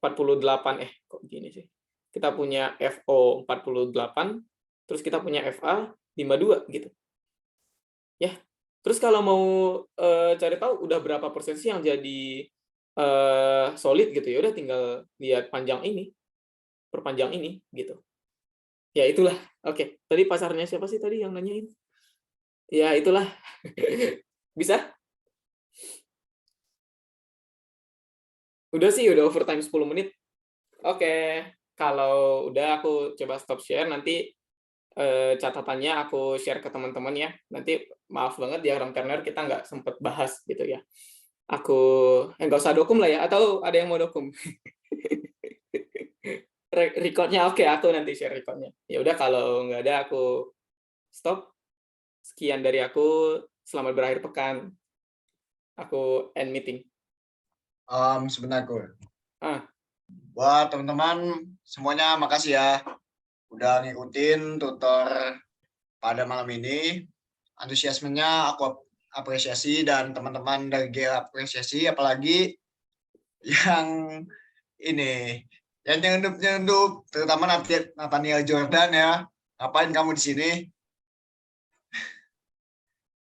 48. Kok gini sih? Kita punya FO 48, terus kita punya FA 52 gitu. Ya. Terus kalau mau cari tahu udah berapa persen sih yang jadi solid gitu ya, udah tinggal lihat panjang ini, perpanjang ini gitu. Ya itulah. Oke. Tadi pasarnya siapa sih tadi yang nanyain? Ya itulah. Bisa? Udah sih, udah overtime 10 menit. Oke. Kalau udah aku coba stop share, nanti catatannya aku share ke teman-teman ya. Nanti maaf banget diagram Turner kita nggak sempat bahas gitu ya. Aku nggak usah dokum lah ya, atau ada yang mau dokum? Recordnya oke, aku nanti share recordnya. Ya udah kalau nggak ada aku stop. Sekian dari aku. Selamat berakhir pekan. Aku end meeting. Sebentar gue. Buat teman-teman semuanya makasih ya udah ngikutin tutor pada malam ini. Antusiasmenya aku apresiasi dan teman-teman dari GL apresiasi, apalagi yang ini yang nyelundup terutama Nathaniel Jordan ya. Ngapain kamu di sini?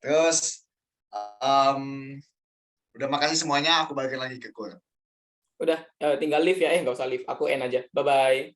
Terus udah makasih semuanya, aku balikin lagi ke Kur. Udah tinggal leave ya, nggak usah leave, aku end aja. Bye bye.